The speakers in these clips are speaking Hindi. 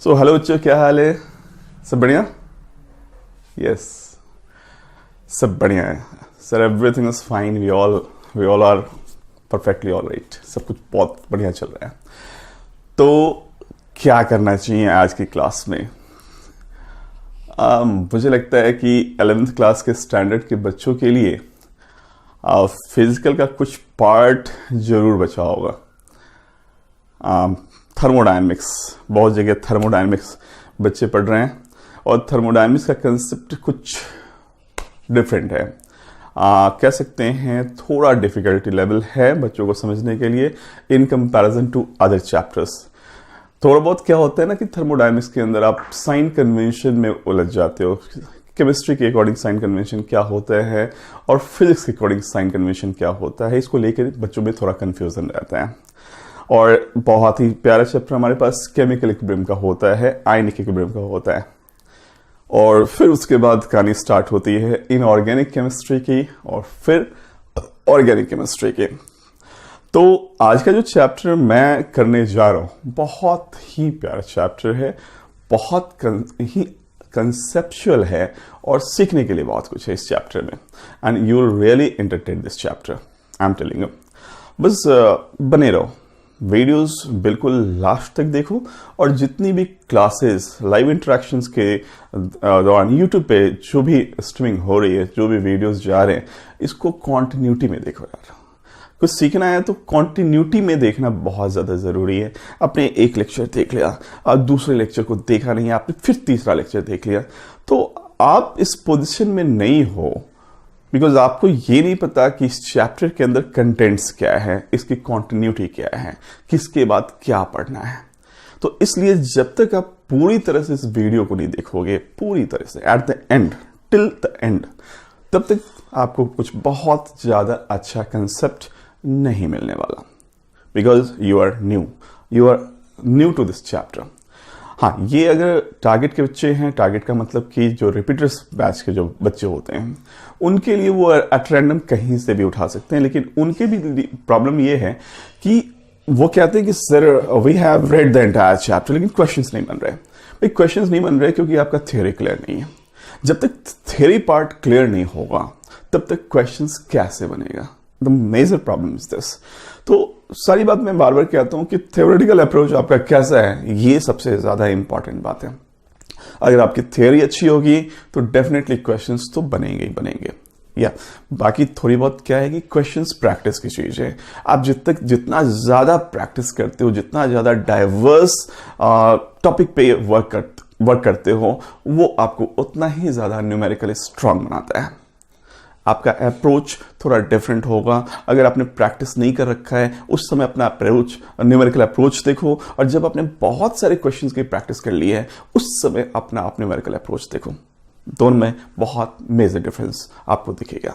सो हेलो बच्चों, क्या हाल है? सब बढ़िया? यस, सब बढ़िया है sir. Everything is fine. We all are perfectly all right. सब कुछ बहुत बढ़िया चल रहा है। तो क्या करना चाहिए आज की क्लास में? मुझे लगता है कि 11th क्लास के स्टैंडर्ड के बच्चों के लिए फिजिकल का कुछ पार्ट जरूर बचा होगा। थर्मोडायनेमिक्स, बहुत जगह थर्मोडायनेमिक्स बच्चे पढ़ रहे हैं और थर्मोडायनेमिक्स का कंसेप्ट कुछ डिफरेंट है। कह सकते हैं थोड़ा डिफिकल्टी लेवल है बच्चों को समझने के लिए in comparison to other chapters. थोड़ा बहुत क्या होता है ना कि थर्मोडायनेमिक्स के अंदर आप साइन कन्वेंशन में उलझ जाते हो। केमिस्ट्री के अकॉर्डिंग साइन कन्वेंशन क्या होता है और फिजिक्स के अकॉर्डिंग साइन कन्वेंशन क्या होता है, इसको लेकर बच्चों में थोड़ा कंफ्यूजन रहता है। और बहुत ही प्यारा चैप्टर हमारे पास केमिकल इक्विलिब्रियम का होता है, आयनिक इक्विलिब्रियम का होता है। और फिर उसके बाद कहानी स्टार्ट होती है इनऑर्गेनिक केमिस्ट्री की और फिर ऑर्गेनिक केमिस्ट्री की। तो आज का जो चैप्टर मैं करने जा रहा हूं बहुत ही प्यारा चैप्टर है, बहुत ही कंसेप्चुअल है और सीखने के लिए बहुत कुछ है इस चैप्टर में। And you will really entertain this chapter, I am telling you. बस बने रहो, वीडियोस बिल्कुल लास्ट तक देखो और जितनी भी क्लासेस लाइव इंटरेक्शंस के दौरान यूट्यूब पे जो भी स्ट्रीमिंग हो रही है, जो भी वीडियोस जा रहे हैं, इसको कॉन्टिन्यूटी में देखो यार। कुछ सीखना है तो कॉन्टिन्यूटी में देखना बहुत ज़्यादा ज़रूरी है। आपने एक लेक्चर देख लिया, आप दूसरे लेक्चर को देखा नहीं, आपने फिर तीसरा लेक्चर देख लिया, तो आप इस पोजिशन में नहीं हो बिकॉज आपको ये नहीं पता कि इस चैप्टर के अंदर कंटेंट्स क्या है, इसकी कॉन्टिन्यूटी क्या है, किसके बाद क्या पढ़ना है। तो इसलिए जब तक आप पूरी तरह से इस वीडियो को नहीं देखोगे, पूरी तरह से at the end, till the end, तब तक आपको कुछ बहुत ज़्यादा अच्छा कंसेप्ट नहीं मिलने वाला। Because you are new to this chapter. हाँ, ये अगर टारगेट के बच्चे हैं, टारगेट का मतलब कि जो रिपीटर्स बैच के जो बच्चे होते हैं, उनके लिए वो एट रैंडम कहीं से भी उठा सकते हैं। लेकिन उनके भी प्रॉब्लम ये है कि वो कहते हैं कि sir we have read the entire chapter, लेकिन क्वेश्चंस नहीं बन रहे। भाई क्वेश्चंस नहीं बन रहे क्योंकि आपका थ्योरी क्लियर नहीं है। जब तक थ्योरी पार्ट क्लियर नहीं होगा तब तक क्वेश्चंस कैसे बनेगा? The major problem is this. तो सारी बात मैं बार बार कहता हूं कि थ्योरेटिकल अप्रोच आपका कैसा है, ये सबसे ज्यादा इंपॉर्टेंट बात है। अगर आपकी थ्योरी अच्छी होगी तो डेफिनेटली क्वेश्चंस तो बनेंगे ही बनेंगे। या बाकी थोड़ी बहुत क्या है कि क्वेश्चंस प्रैक्टिस की चीज है। आप जितना ज्यादा प्रैक्टिस करते हो, जितना ज्यादा डाइवर्स टॉपिक पे वर्क करते हो, वो आपको उतना ही ज्यादा न्यूमेरिकली स्ट्रांग बनाता है। आपका अप्रोच थोड़ा डिफरेंट होगा। अगर आपने प्रैक्टिस नहीं कर रखा है, उस समय अपना अप्रोच, न्यूमेरिकल अप्रोच देखो, और जब आपने बहुत सारे क्वेश्चंस की प्रैक्टिस कर ली है, उस समय अपना आप न्यूमेरिकल अप्रोच देखो। दोनों में बहुत मेजर डिफरेंस आपको दिखेगा।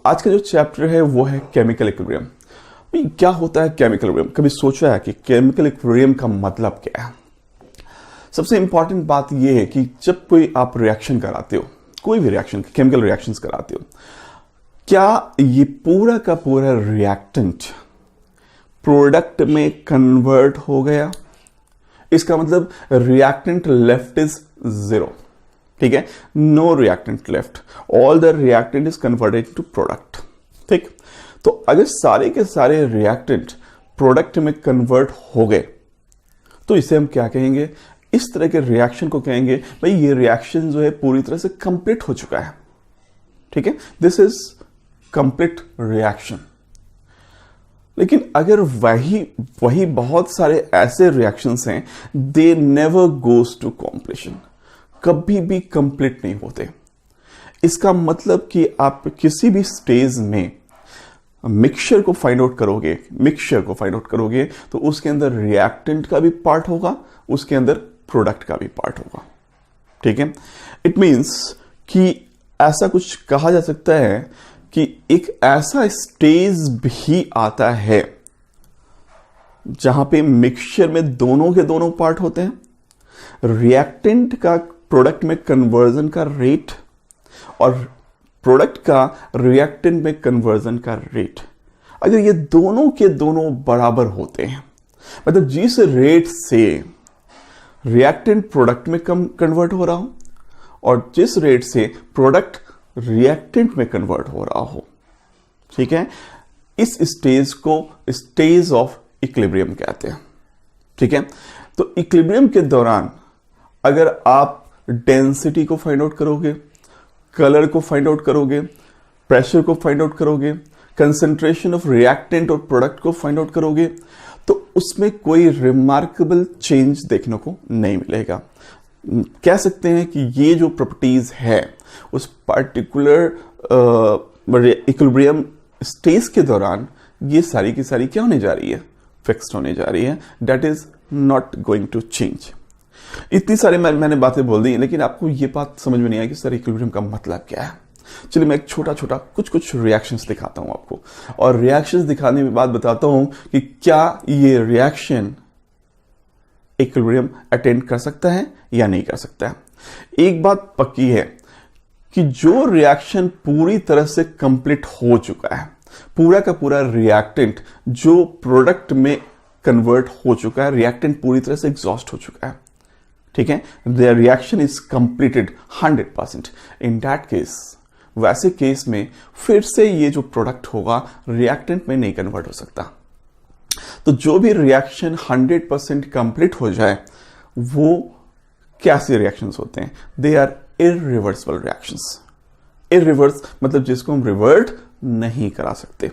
आज का जो चैप्टर है वो है केमिकल इक्विलिब्रियम। क्या होता है केमिकल इक्विलिब्रियम? कभी सोचा है कि केमिकल इक्विलिब्रियम का मतलब क्या है? सबसे इंपॉर्टेंट बात यह है कि जब कोई आप रिएक्शन कराते हो, कोई भी रिएक्शन, केमिकल रिएक्शंस कराते हो, क्या ये पूरा का पूरा रिएक्टेंट प्रोडक्ट में कन्वर्ट हो गया? इसका मतलब रिएक्टेंट लेफ्ट इज 0, ठीक है? No reactant left, all the reactant is converted to product, ठीक? तो अगर सारे के सारे रिएक्टेंट प्रोडक्ट में कन्वर्ट हो गए तो इसे हम क्या कहेंगे? इस तरह के रिएक्शन को कहेंगे भाई ये रिएक्शन जो है पूरी तरह से कंप्लीट हो चुका है, ठीक है? This is complete reaction. लेकिन अगर वही बहुत सारे ऐसे रिएक्शंस हैं, they never goes to completion, कभी भी कंप्लीट नहीं होते। इसका मतलब कि आप किसी भी स्टेज में मिक्सचर को फाइंड आउट करोगे तो उसके अंदर रिएक्टेंट का भी पार्ट होगा, उसके अंदर प्रोडक्ट का भी पार्ट होगा, ठीक है? इट मीन्स कि ऐसा कुछ कहा जा सकता है कि एक ऐसा स्टेज भी आता है जहां पे मिक्सचर में दोनों के दोनों पार्ट होते हैं, रिएक्टेंट का प्रोडक्ट में कन्वर्जन का रेट और प्रोडक्ट का रिएक्टेंट में कन्वर्जन का रेट, अगर ये दोनों के दोनों बराबर होते हैं, मतलब जिस रेट से रिएक्टेंट प्रोडक्ट में कन्वर्ट हो रहा हो और जिस रेट से प्रोडक्ट रिएक्टेंट में कन्वर्ट हो रहा हो, ठीक है, इस स्टेज को स्टेज ऑफ इक्विलिब्रियम कहते हैं। ठीक है, तो इक्विलिब्रियम के दौरान अगर आप डेंसिटी को फाइंड आउट करोगे, कलर को फाइंड आउट करोगे, प्रेशर को फाइंड आउट करोगे, कंसंट्रेशन ऑफ रिएक्टेंट और प्रोडक्ट को फाइंड आउट करोगे, तो उसमें कोई रिमार्केबल चेंज देखने को नहीं मिलेगा। कह सकते हैं कि ये जो प्रॉपर्टीज है उस पर्टिकुलर इक्विलिब्रियम स्टेज के दौरान ये सारी की सारी क्या होने जा रही है, फिक्स्ड होने जा रही है। That is not going to change. इतनी सारी मैंने बातें बोल दी, लेकिन आपको ये बात समझ में नहीं आई कि सर इक्विलिब्रियम का मतलब क्या है। चलिए मैं एक छोटा छोटा कुछ रिएक्शंस दिखाता हूं आपको, और रिएक्शंस दिखाने के बाद बताता हूं कि क्या ये रिएक्शन इक्विलिब्रियम अटेंड कर सकता है या नहीं कर सकता है। एक बात पक्की है कि जो रिएक्शन पूरी तरह से कंप्लीट हो चुका है, पूरा का पूरा रिएक्टेंट जो प्रोडक्ट में कन्वर्ट हो चुका है, रिएक्टेंट पूरी तरह से एग्जॉस्ट हो चुका है, ठीक है, the reaction is completed 100%। In that case, वैसे केस में फिर से ये जो प्रोडक्ट होगा रिएक्टेंट में नहीं कन्वर्ट हो सकता। तो जो भी रिएक्शन 100% कंप्लीट हो जाए वो कैसे रिएक्शंस होते हैं? They are irreversible reactions. Irreverse मतलब जिसको हम रिवर्ट नहीं करा सकते।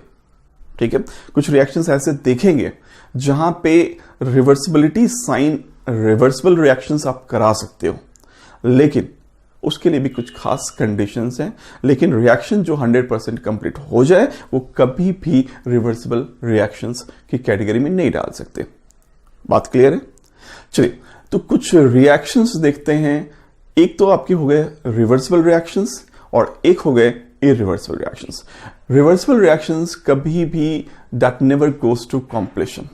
ठीक है, कुछ रिएक्शंस ऐसे देखेंगे जहां पे रिवर्सिबिलिटी साइन, रिवर्सिबल रिएक्शंस आप करा सकते हो, लेकिन उसके लिए भी कुछ खास कंडीशंस हैं। लेकिन रिएक्शन जो 100% कंप्लीट हो जाए वो कभी भी रिवर्सिबल रिएक्शंस की कैटेगरी में नहीं डाल सकते। बात क्लियर है? चलिए तो कुछ रिएक्शंस देखते हैं। एक तो आपके हो गए रिवर्सिबल रिएक्शंस और एक हो गए इररिवर्सिबल रिएक्शंस। रिवर्सिबल रिएक्शंस कभी भी that never goes to completion,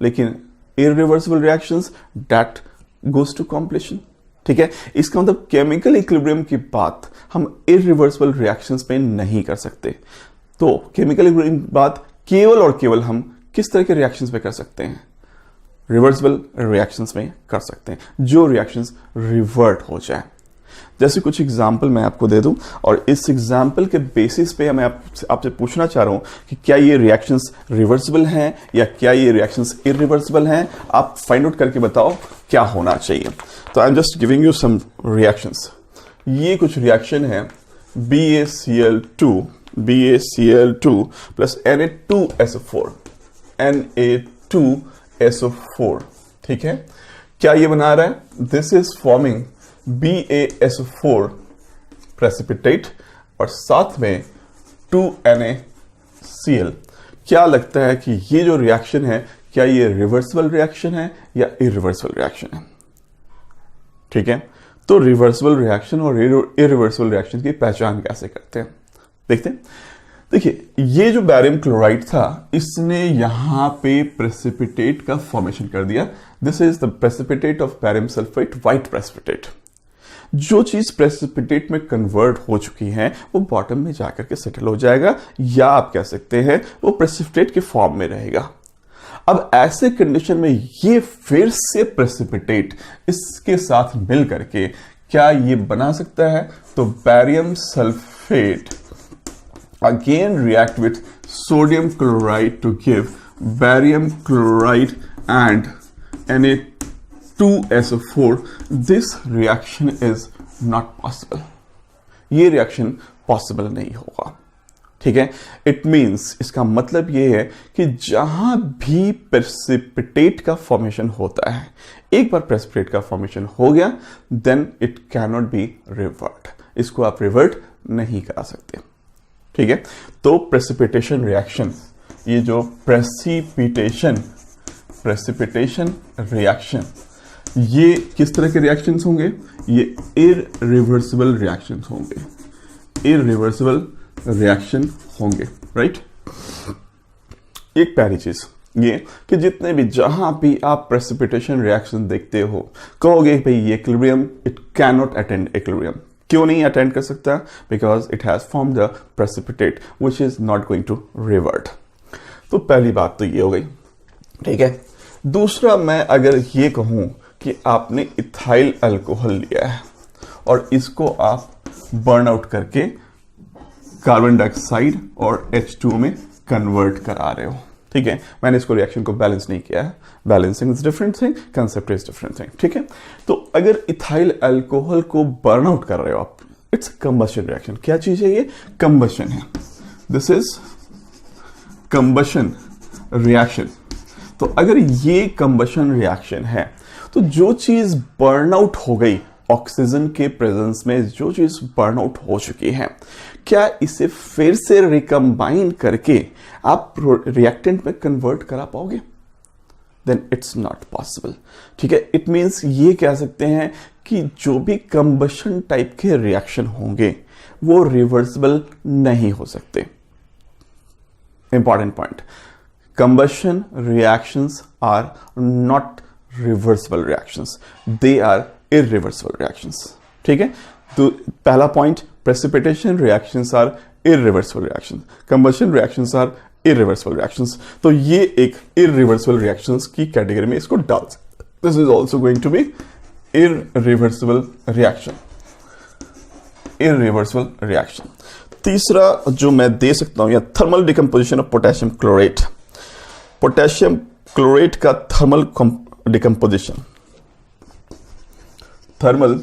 लेकिन irreversible reactions that goes to completion. ठीक है, इसका मतलब केमिकल इक्विलिब्रियम की बात हम इररिवर्सिबल रिएक्शंस पे नहीं कर सकते। तो केमिकल इक्विलिब्रियम की बात केवल और केवल हम किस तरह के रिएक्शंस पे कर सकते हैं? रिवर्सिबल रिएक्शंस में कर सकते हैं, जो रिएक्शंस रिवर्ट हो जाए। जैसे कुछ एग्जाम्पल मैं आपको दे दूं और इस एग्जाम्पल के बेसिस पे मैं आपसे पूछना चाह रहा हूं कि क्या ये रिएक्शंस रिवर्सिबल हैं या क्या ये रिएक्शंस इररिवर्सिबल हैं। आप फाइंड आउट करके बताओ क्या होना चाहिए। तो I am just giving you some reactions. ये कुछ रिएक्शन है BaCl2 प्लस Na2SO4 Na2SO4। ठीक है, क्या ये बना रहा है? This is forming BaSO4 precipitate और साथ में 2NaCl। क्या लगता है कि ये जो रिएक्शन है क्या ये रिवर्सिबल रिएक्शन है या इररिवर्सिबल रिएक्शन है? ठीक है, तो रिवर्सिबल रिएक्शन और इररिवर्सिबल रिएक्शन की पहचान कैसे करते हैं देखते हैं। देखिए, ये जो बैरियम क्लोराइड था इसने यहां पे प्रेसिपिटेट का फॉर्मेशन कर दिया। This is the precipitate of barium sulphate, white precipitate. जो चीज प्रेसिपिटेट में कन्वर्ट हो चुकी है वो बॉटम में जाकर के सेटल हो जाएगा, या आप कह सकते हैं वो प्रेसिपिटेट के फॉर्म में रहेगा। अब ऐसे कंडीशन में ये फिर से प्रेसिपिटेट इसके साथ मिल करके क्या ये बना सकता है? तो barium sulphate again react with sodium chloride to give barium chloride and Na2SO4. This reaction is not possible. ये रिएक्शन पॉसिबल नहीं होगा। ठीक है, इट मीन्स इसका मतलब ये है कि जहां भी प्रेसिपिटेट का फॉर्मेशन होता है, एक बार प्रेसिपिटेट का फॉर्मेशन हो गया then it cannot be revert. इसको आप रिवर्ट नहीं करा सकते। ठीक है, तो प्रेसिपिटेशन रिएक्शन, ये जो प्रेसिपिटेशन रिएक्शन, ये किस तरह के रिएक्शंस होंगे? ये इररिवर्सिबल रिएक्शंस होंगे, इररिवर्सिबल रिएक्शन होंगे, राइट। एक पहली चीज ये कि जितने भी जहां भी आप प्रेसिपिटेशन रिएक्शन देखते हो कहोगे भाई ये equilibrium, it can not attend equilibrium. क्यों नहीं अटेंड कर सकता? Because it has form the precipitate which is not going to revert. तो पहली बात तो ये हो गई। ठीक है, दूसरा मैं अगर ये कहूं कि आपने इथाइल अल्कोहल लिया है और इसको आप बर्न आउट करके कार्बन डाइऑक्साइड और H2O में कन्वर्ट करा रहे हो, ठीक है। मैंने इसको रिएक्शन को बैलेंस नहीं किया है, balancing is different thing, concept is different thing, ठीक है। तो अगर इथाइल अल्कोहल को बर्न आउट कर रहे हो आप, इट्स कंबशन रिएक्शन। क्या चीज है ये? कंबशन है। This is combustion reaction. तो अगर ये कंबशन रिएक्शन है तो जो चीज बर्न आउट हो गई ऑक्सीजन के प्रेजेंस में, जो चीज बर्न आउट हो चुकी है, क्या इसे फिर से रिकम्बाइन करके आप रिएक्टेंट में कन्वर्ट करा पाओगे? देन इट्स नॉट पॉसिबल, ठीक है। इट मीन्स ये कह सकते हैं कि जो भी कंबशन टाइप के रिएक्शन होंगे वो रिवर्सिबल नहीं हो सकते। Important point, combustion reactions are not reversible reactions, they are irreversible reactions, ठीक है। तो पहला point, precipitation reactions are irreversible reactions, combustion reactions are irreversible reactions. तो ये एक इररिवर्सिबल रिएक्शंस की कैटेगरी में इसको डाल सकते। This is also going to be irreversible reaction, irreversible reaction. तीसरा जो मैं दे सकता हूं, या thermal decomposition of potassium chlorate. Potassium chlorate का thermal decomposition, thermal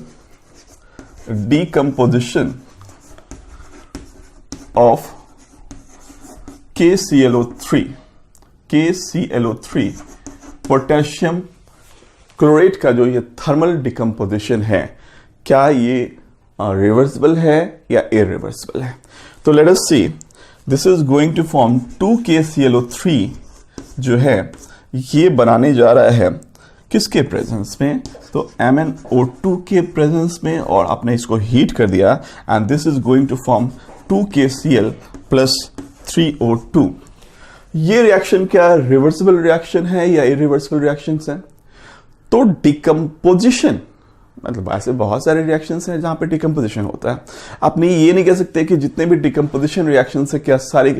decomposition of KClO3, potassium chlorate का जो ये थर्मल डिकम्पोजिशन है, क्या ये रिवर्सिबल है या इररिवर्सिबल है? तो let us see, this is going to form 2KClO3 जो है ये बनाने जा रहा है किसके प्रेजेंस में? तो MnO2 के प्रेजेंस में, और आपने इसको हीट कर दिया and this is going to form 2KCl plus 3O2। ये रिएक्शन क्या रिवर्सिबल रिएक्शन है या इररिवर्सिबल रिएक्शन है? तो डिकम्पोजिशन, मतलब ऐसे बहुत सारे रिएक्शंस हैं जहां पे डिकम्पोजिशन होता है। आप नहीं ये नहीं कह सकते कि जितने भी डिकम्पोजिशन रिएक्शंस है क्या सारे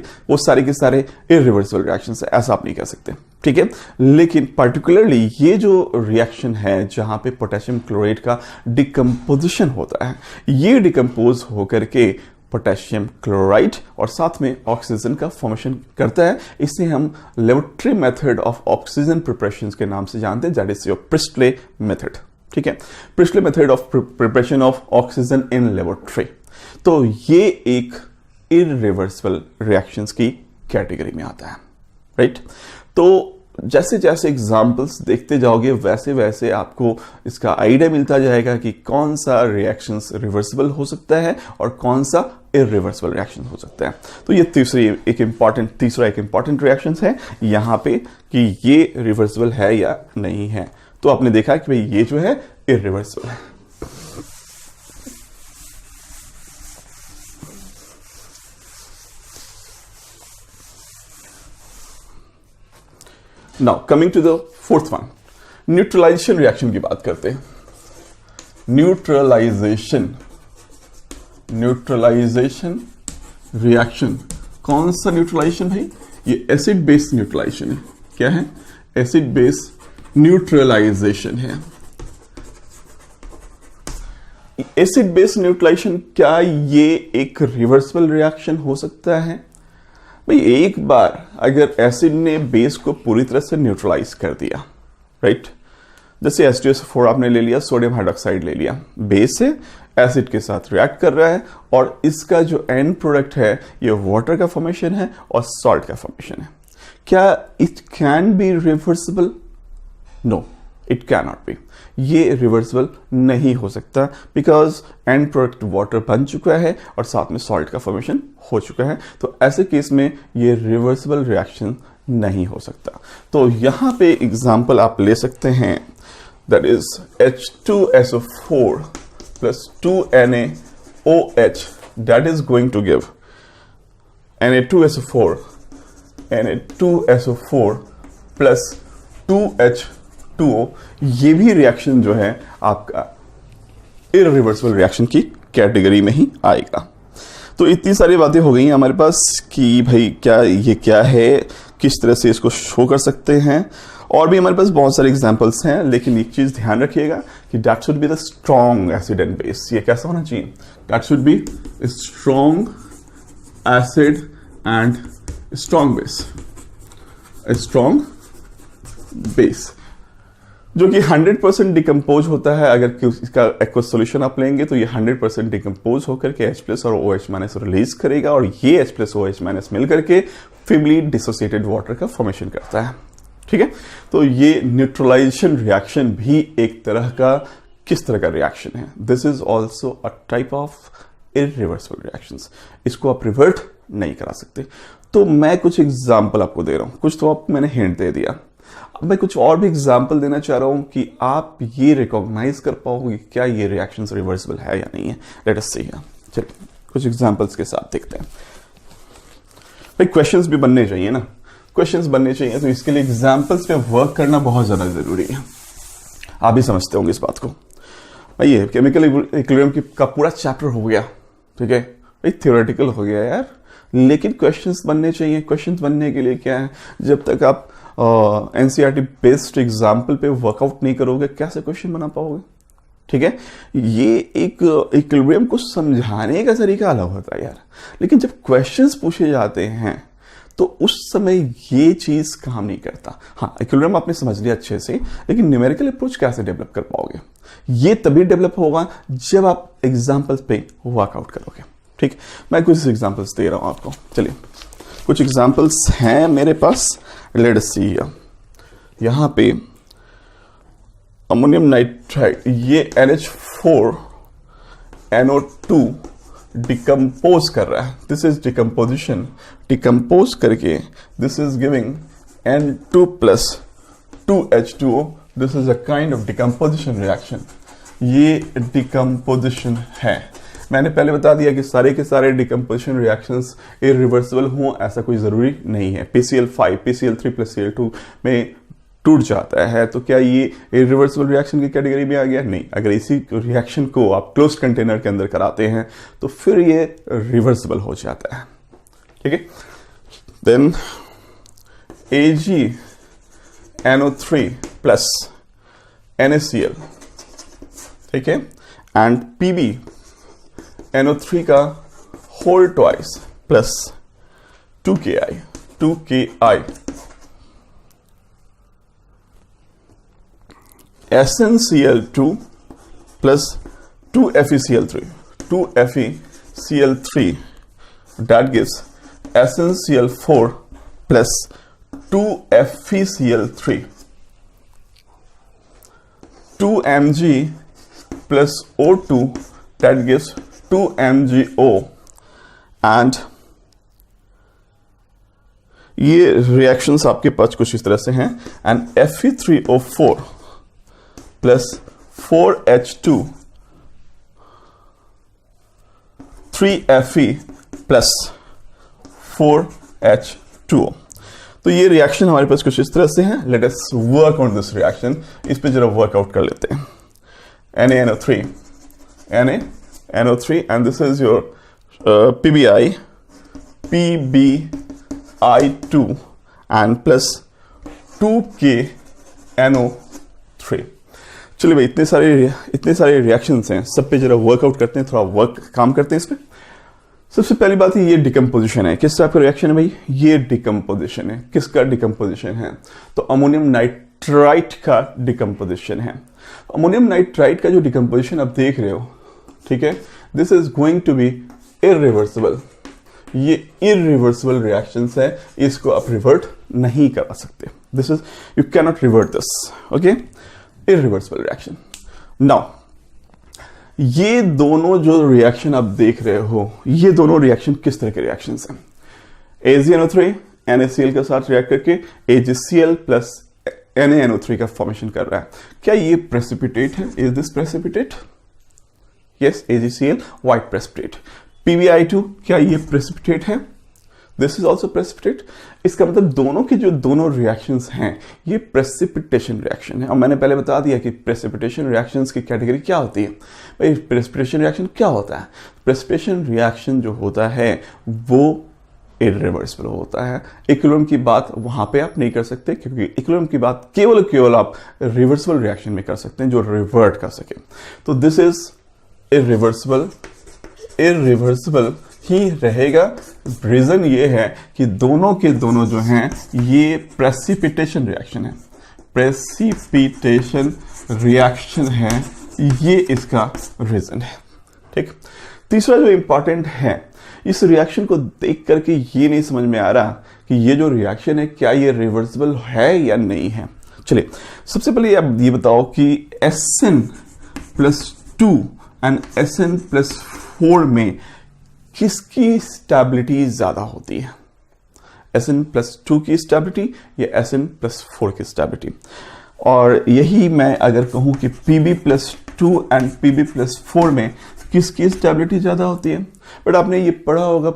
के सारे इररिवर्सिबल रिएक्शंस है, ऐसा आप नहीं कह सकते, ठीक है। लेकिन पर्टिकुलरली ये जो रिएक्शन है जहां पे पोटेशियम क्लोरेट का डिकम्पोजिशन होता है, ये डिकम्पोज होकर के पोटेशियम क्लोराइड और साथ में ऑक्सीजन का फॉर्मेशन करता है। इसे हम laboratory method of oxygen preparation के नाम से जानते हैं, that is your Presley method, ठीक है। Presley method of preparation of oxygen in laboratory. तो ये एक इररिवर्सिबल रिएक्शंस की कैटेगरी में आता है, राइट। तो जैसे जैसे एग्जाम्पल्स देखते जाओगे वैसे वैसे आपको इसका आइडिया मिलता जाएगा कि कौन सा रिएक्शंस रिवर्सिबल हो सकता है और कौन सा इररिवर्सिबल रिएक्शन हो सकता है। तो ये तीसरा एक इंपॉर्टेंट रिएक्शन है यहां पे कि ये रिवर्सिबल है या नहीं है। तो आपने देखा कि भाई ये जो है इररिवर्सिबल है। Now coming to the fourth one, neutralization reaction की बात करते हैं। न्यूट्रलाइजेशन रिएक्शन, कौन सा न्यूट्रलाइजेशन भाई? ये एसिड बेस न्यूट्रलाइजेशन है। क्या है? एसिड बेस न्यूट्रलाइजेशन है। एसिड बेस न्यूट्रलाइजेशन, क्या ये एक रिवर्सिबल रिएक्शन हो सकता है? भाई एक बार अगर एसिड ने बेस को पूरी तरह से न्यूट्रलाइज कर दिया, राइट, जैसे H2SO4 आपने ले लिया, सोडियम हाइड्रोक्साइड ले लिया, बेस है, एसिड के साथ रिएक्ट कर रहा है और इसका जो एंड प्रोडक्ट है ये वाटर का फॉर्मेशन है और सॉल्ट का फॉर्मेशन है। क्या it can be reversible? No, it can not be. ये रिवर्सिबल नहीं हो सकता बिकॉज एंड प्रोडक्ट वाटर बन चुका है और साथ में सॉल्ट का फॉर्मेशन हो चुका है। तो ऐसे केस में ये रिवर्सिबल रिएक्शन नहीं हो सकता। तो यहां पे एग्जांपल आप ले सकते हैं, that is H2SO4 plus 2NaOH, that is going to give Na2SO4 plus 2H2O। ये भी रिएक्शन जो है आपका इररिवर्सिबल रिएक्शन की कैटेगरी में ही आएगा। तो इतनी सारी बातें हो गई हमारे पास कि भाई क्या है, किस तरह से इसको शो कर सकते हैं और भी हमारे पास बहुत सारे एग्जांपल्स हैं, लेकिन एक चीज ध्यान रखिएगा कि that should be the strong acid and base. ये कैसा होना चाहिए? That should be strong acid and strong base, strong base जो कि 100% डिकम्पोज होता है। अगर इसका एक्वस सॉल्यूशन आप लेंगे तो ये 100% डिकम्पोज होकर के H+ और OH- रिलीज करेगा, और ये H+ OH- मिल करके फिमली डिसोसिएटेड वाटर का फॉर्मेशन करता है। ठीक है, तो ये न्यूट्रलाइजेशन रिएक्शन भी एक तरह का किस तरह का रिएक्शन है? This is also a type of irreversible reactions. इसको आप रिवर्ट नहीं करा सकते। तो मैं कुछ एग्जाम्पल आपको दे रहा हूं, कुछ तो आप मैंने हिंट दे दिया, अब मैं कुछ और भी एग्जाम्पल देना चाह रहा हूं कि आप ये रिकॉग्नाइज कर पाओगे क्या ये रिएक्शंस रिवर्सिबल है या नहीं है। लेट अस सी। चलिए कुछ एग्जाम्पल्स के साथ देखते हैं। भाई क्वेश्चंस भी बनने चाहिए ना, क्वेश्चंस बनने चाहिए, तो इसके लिए एग्जाम्पल्स पे वर्क करना बहुत ज्यादा जरूरी है। आप भी समझते होंगे इस बात को। भाई ये केमिकल इक्विलिब्रियम का पूरा चैप्टर हो गया, ठीक है भाई, थियोरेटिकल हो गया यार, लेकिन क्वेश्चंस बनने चाहिए। क्वेश्चंस बनने के लिए क्या है, जब तक आप एनसीईआरटी बेस्ड एग्जाम्पल पे वर्कआउट नहीं करोगे कैसे क्वेश्चन बना पाओगे? ठीक है, ये एक इक्विलिब्रियम को समझाने का तरीका अलग होता है यार, लेकिन जब क्वेश्चंस पूछे जाते हैं तो उस समय ये चीज काम नहीं करता। हाँ, इक्विलिब्रियम आपने समझ लिया अच्छे से, लेकिन न्यूमेरिकल अप्रोच कैसे डेवलप कर पाओगे? ये तभी डेवलप होगा जब आप एग्जाम्पल्स पे वर्कआउट करोगे। ठीक, मैं कुछ एग्जाम्पल्स दे रहा हूं आपको। चलिए कुछ एग्जाम्पल्स हैं मेरे पास, लेट्स सी। यहां पे अमोनियम नाइट्राइड, ये NH4NO2 डिकम्पोज कर रहा है, दिस इज डिकम्पोजिशन, डिकम्पोज करके this is giving N2+2H2O, this is a kind of decomposition reaction. ये डिकम्पोजिशन है। मैंने पहले बता दिया कि सारे के सारे डिकम्पोजिशन रिएक्शंस इरिवर्सिबल हों ऐसा कोई जरूरी नहीं है। PCl5 PCl3+Cl2 में टूट जाता है, तो क्या ये इरिवर्सिबल रिएक्शन की कैटेगरी में आ गया? नहीं। अगर इसी रिएक्शन को आप क्लोज कंटेनर के अंदर कराते हैं तो फिर ये रिवर्सिबल हो जाता है। ठीक है, देन AgNO3+NaCl, ठीक है, एंड PbNO3 का whole twice plus 2Ki SnCl2 plus 2FeCl3 that gives SnCl4 plus 2FeCl3, 2Mg plus O2 that gives 2MgO, and ये रिएक्शंस आपके पास कुछ इस तरह से हैं, and Fe3O4 plus 4H2 3Fe plus 4H2O। तो ये रिएक्शन हमारे पास कुछ इस तरह से है। Let us work on this reaction, इस पे जरा वर्कआउट कर लेते हैं। NaNO3 and this is your PbI2 and plus 2KNO3। चलिए भाई, इतने सारे रिएक्शंस हैं, सब पे जरा वर्कआउट करते हैं, थोड़ा काम करते हैं इस पे। सबसे पहली बात है, ये डिकम्पोजिशन है। किस टाइप का रिएक्शन है भाई? ये डिकम्पोजिशन है। किसका डिकम्पोजिशन है? तो अमोनियम नाइट्राइट का डिकम्पोजिशन है। अमोनियम नाइट्राइट का जो डिकम्पोजिशन आप देख रहे हो, ठीक है, this is going to be irreversible. ये इरिवर्सिबल रिएक्शंस है, इसको आप रिवर्ट नहीं करा सकते। This is, you can not revert this, okay, irreversible reaction. Now ये दोनों जो रिएक्शन आप देख रहे हो, ये दोनों रिएक्शन किस तरह के रिएक्शंस हैं? AgNO3 NaCl के साथ रिएक्ट करके AgCl प्लस NaNO3 का फॉर्मेशन कर रहा है। क्या ये प्रेसिपिटेट है? Is this precipitate? Yes, AgCl white precipitate. PbI2, क्या ये प्रेसिपिटेट है? This is also precipitate. इसका मतलब दोनों के जो दोनों रिएक्शंस हैं ये प्रेसिपिटेशन रिएक्शन है। और मैंने पहले बता दिया कि प्रेसिपिटेशन रिएक्शंस की कैटेगरी क्या होती है। भाई प्रेसिपिटेशन रिएक्शन क्या होता है? प्रेसिपिटेशन रिएक्शन जो होता है वो इरिवर्सिबल होता है। इक्विलिब्रियम की बात वहां पे आप नहीं कर सकते, क्योंकि इक्विलिब्रियम की बात केवल आप रिवर्सिबल रिएक्शन में कर सकते हैं जो रिवर्ट कर सके। तो दिस इज इरिवर्सिबल ही रहेगा। रीजन ये है कि दोनों के दोनों जो हैं ये प्रेसिपिटेशन रिएक्शन है, प्रेसिपिटेशन रिएक्शन है, ये इसका रीजन है। ठीक, तीसरा जो इंपॉर्टेंट है, इस रिएक्शन को देख करके ये नहीं समझ में आ रहा कि ये जो रिएक्शन है क्या ये रिवर्सिबल है या नहीं है। चलिए सबसे पहले आप ये बताओ कि SN+2 एंड SN+4 में किसकी स्टेबिलिटी ज्यादा होती है, SN+2 की स्टेबिलिटी या SN+4 की स्टेबिलिटी। और यही मैं अगर कहूं कि Pb+2 एंड Pb+4 में किसकी स्टेबिलिटी ज्यादा होती है। बट आपने ये पढ़ा होगा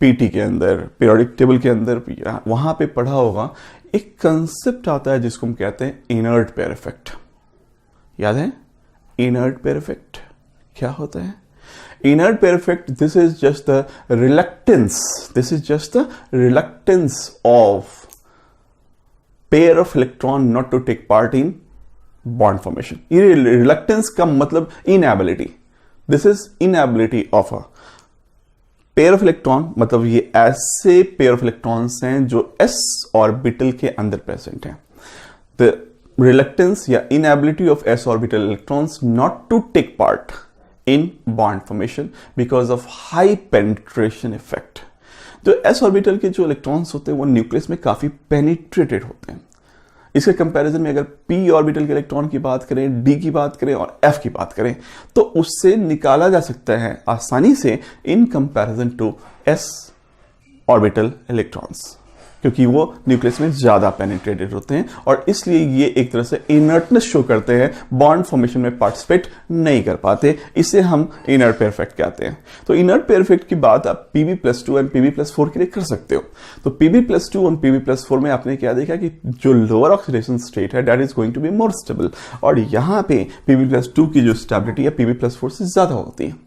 पीटी के अंदर, पीरियोडिक टेबल के अंदर, वहां पे पढ़ा होगा एक कंसेप्ट आता है जिसको हम कहते हैं इनर्ट पेयर इफेक्ट। याद है इनर्ट पेयर इफेक्ट क्या होता है? Inert pair effect, this is just the reluctance of pair of electron not to take part in bond formation. ये रिलक्टेंस का मतलब inability, this is inability of a pair of electron, मतलब ये ऐसे पेयर ऑफ इलेक्ट्रॉन्स हैं जो s ऑर्बिटल के अंदर प्रेजेंट हैं। द रिलक्टेंस या inability of s orbital electrons not to take part in bond formation because of high penetration effect. जो s ऑर्बिटल के जो इलेक्ट्रॉन्स होते हैं वो न्यूक्लियस में काफी पेनिट्रेटेड होते हैं। इसके कंपैरिजन में अगर p ऑर्बिटल के इलेक्ट्रॉन की बात करें, d की बात करें और f की बात करें तो उससे निकाला जा सकता है आसानी से in comparison to s orbital electrons, क्योंकि वो न्यूक्लियस में ज्यादा पेनिट्रेटेड होते हैं और इसलिए ये एक तरह से इनर्टनेस शो करते हैं, बॉन्ड फॉर्मेशन में पार्टिसिपेट नहीं कर पाते। इसे हम इनर्ट पेयर इफेक्ट कहते हैं। तो इनर्ट पेयर इफेक्ट की बात आप Pb+2 एंड Pb+4 के लिए कर सकते हो। तो Pb+2 और Pb+4 में आपने क्या देखा कि जो लोअर ऑक्सीडेशन स्टेट है that is going to be more stable, और यहां पे Pb+2 की जो स्टेबिलिटी है Pb+4 से ज्यादा होती है।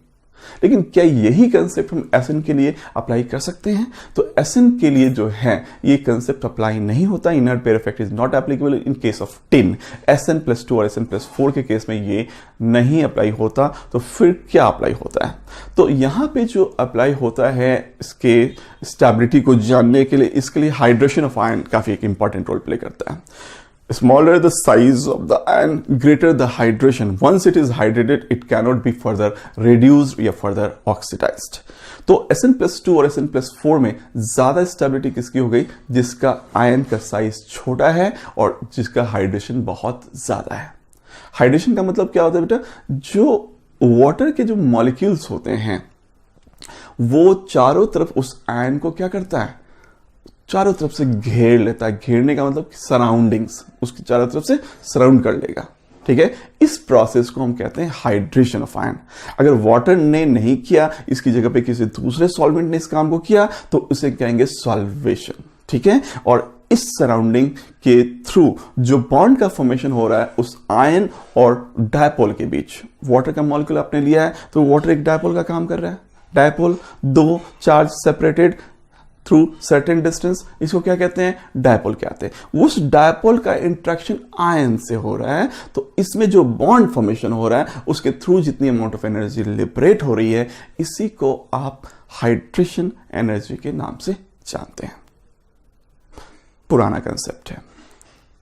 लेकिन क्या यही कंसेप्ट हम Sn के लिए अप्लाई कर सकते हैं? तो Sn के लिए जो है ये कंसेप्ट अप्लाई नहीं होता। Inert pair effect is not applicable in case of tin. Sn+2 और Sn+4 के केस में ये नहीं अप्लाई होता। तो फिर क्या अप्लाई होता है? तो यहां पे जो अप्लाई होता है इसके स्टेबिलिटी को जानने के लिए, इसके लिए हाइड्रेशन ऑफ आयन काफी एक इंपॉर्टेंट रोल प्ले करता है। Smaller the size of the ion, greater the hydration. Once it is hydrated, it cannot be further reduced या further oxidized. तो Sn+2 और Sn+4 में ज्यादा स्टेबिलिटी किसकी हो गई? जिसका आयन का साइज छोटा है और जिसका हाइड्रेशन बहुत ज्यादा है। हाइड्रेशन का मतलब क्या होता है बेटा? जो वाटर के जो मॉलिक्यूल्स होते हैं वो चारों तरफ उस आयन को क्या करता है? चारों तरफ से घेर लेता है। घेरने का मतलब सराउंडिंग्स, उसकी चारों तरफ से सराउंड कर लेगा। ठीक है, इस प्रोसेस को हम कहते हैं हाइड्रेशन ऑफ आयन। अगर वाटर ने नहीं किया, इसकी जगह पे किसी दूसरे सॉल्वेंट ने इस काम को किया तो उसे कहेंगे सॉल्वेशन। ठीक है, और इस सराउंडिंग के थ्रू जो बॉन्ड का फॉर्मेशन हो रहा है उस आयन और डायपोल के बीच, वाटर का मॉलिक्यूल आपने लिया है तो वाटर एक डायपोल का काम कर रहा है। डायपोल, दो charge separated through certain distance, इसको क्या कहते हैं? डायपोल कहते हैं। उस डायपोल का इंट्रैक्शन आयन से हो रहा है तो इसमें जो बॉन्ड फॉर्मेशन हो रहा है उसके थ्रू जितनी अमाउंट ऑफ एनर्जी लिबरेट हो रही है, इसी को आप हाइड्रेशन एनर्जी के नाम से जानते हैं। पुराना कंसेप्ट है,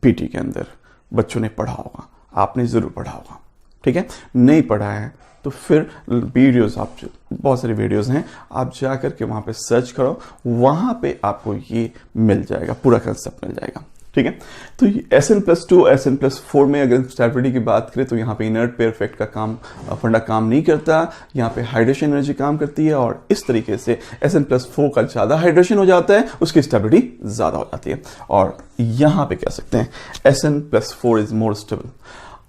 पीटी के अंदर बच्चों ने पढ़ा होगा, आपने जरूर पढ़ा होगा। ठीक है, नहीं पढ़ा है तो फिर वीडियोस, आप बहुत सारी वीडियोस हैं, आप जाकर के वहां पे सर्च करो, वहां पे आपको ये मिल जाएगा, पूरा कंसेप्ट मिल जाएगा। ठीक है, तो Sn+2 Sn+4 में अगर स्टेबिलिटी की बात करें तो यहाँ पे इनर्ट पेयर इफेक्ट का काम फंडा काम नहीं करता, यहाँ पे हाइड्रेशन एनर्जी काम करती है और इस तरीके से Sn+4 का ज्यादा हाइड्रेशन हो जाता है, उसकी स्टेबिलिटी ज्यादा हो जाती है और यहाँ पे कह सकते हैं Sn+4 इज मोर स्टेबल।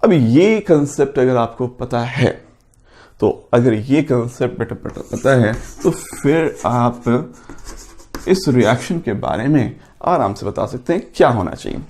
अब ये कंसेप्ट अगर आपको पता है, तो अगर ये कंसेप्ट बेटा पता है तो फिर आप इस रिएक्शन के बारे में आराम से बता सकते हैं क्या होना चाहिए।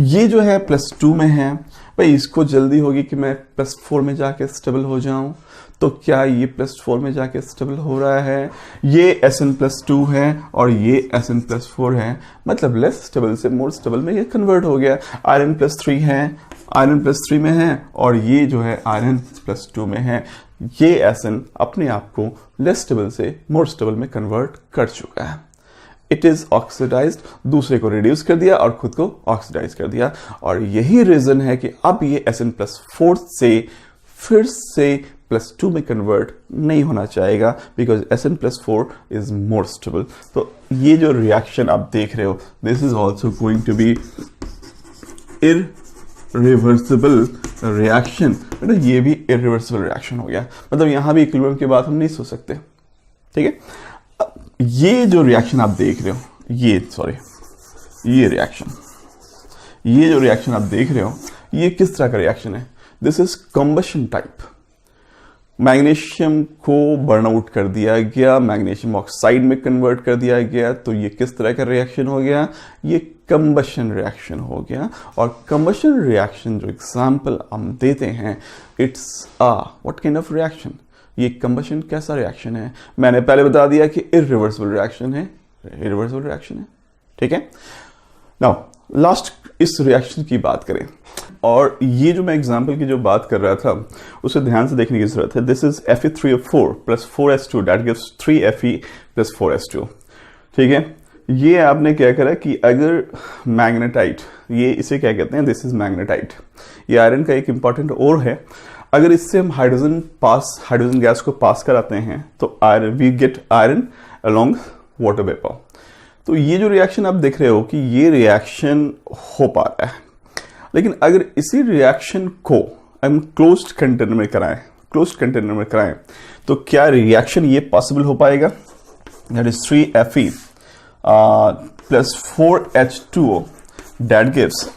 ये जो है +2 में है, भाई इसको जल्दी होगी कि मैं +4 में जाके स्टेबल हो जाऊं, तो क्या ये +4 में जाके स्टेबल हो रहा है? ये Sn+2 है और ये Sn+4 है, मतलब लेस स्टेबल से मोर स्टेबल में ये कन्वर्ट हो गया। Rn+3 है, Rn+3 में है, और ये जो है Rn+2 में है। ये Sn अपने आप को लेस स्टेबल से मोर स्टेबल में कन्वर्ट कर चुका है। इट इज ऑक्सीडाइज्ड, दूसरे को रिड्यूस कर दिया और खुद को ऑक्सीडाइज कर दिया, और यही रीजन है कि अब ये Sn+4 से फिर से +2 में कन्वर्ट नहीं होना चाहेगा, because Sn+4 is more stable. तो ये जो रिएक्शन आप देख रहे हो, this is also going to be irreversible reaction. मतलब ये भी इररिवर्सिबल रिएक्शन हो गया, मतलब यहां भी इक्विलिब्रियम की बात हम नहीं सोच सकते। ठीक है, ये जो रिएक्शन आप देख रहे हो, ये जो रिएक्शन आप देख रहे हो, ये किस तरह का रिएक्शन है? This is combustion type. Magnesium को बर्न आउट कर दिया गया, मैग्नीशियम ऑक्साइड में कन्वर्ट कर दिया गया, तो ये किस तरह का रिएक्शन हो गया? ये कंबशन रिएक्शन हो गया। और कंबशन रिएक्शन जो एग्जाम्पल हम देते हैं, it's what kind of reaction? ये कंबशन कैसा रिएक्शन है? मैंने पहले बता दिया कि इररिवर्सिबल रिएक्शन है, ठीक है। नाउ लास्ट इस रिएक्शन की बात करें, और ये जो मैं एग्जांपल की जो बात कर रहा था उसे ध्यान से देखने की जरूरत है। This is Fe3O4 + 4s2 that gives 3Fe + 4s2। ठीक है, ये आपने क्या करा कि अगर मैग्नेटाइट, ये इसे क्या कहते हैं, दिस इज मैग्नेटाइट, ये आयरन का एक इंपॉर्टेंट ओर है। अगर इससे हम हाइड्रोजन गैस को पास कराते हैं तो we get iron along water vapour. तो ये जो रिएक्शन आप देख रहे हो कि ये रिएक्शन हो पा रहा है, लेकिन अगर इसी रिएक्शन को हम क्लोज्ड कंटेनर में कराएं तो क्या रिएक्शन ये पॉसिबल हो पाएगा? That is 3Fe + 4H2O that gives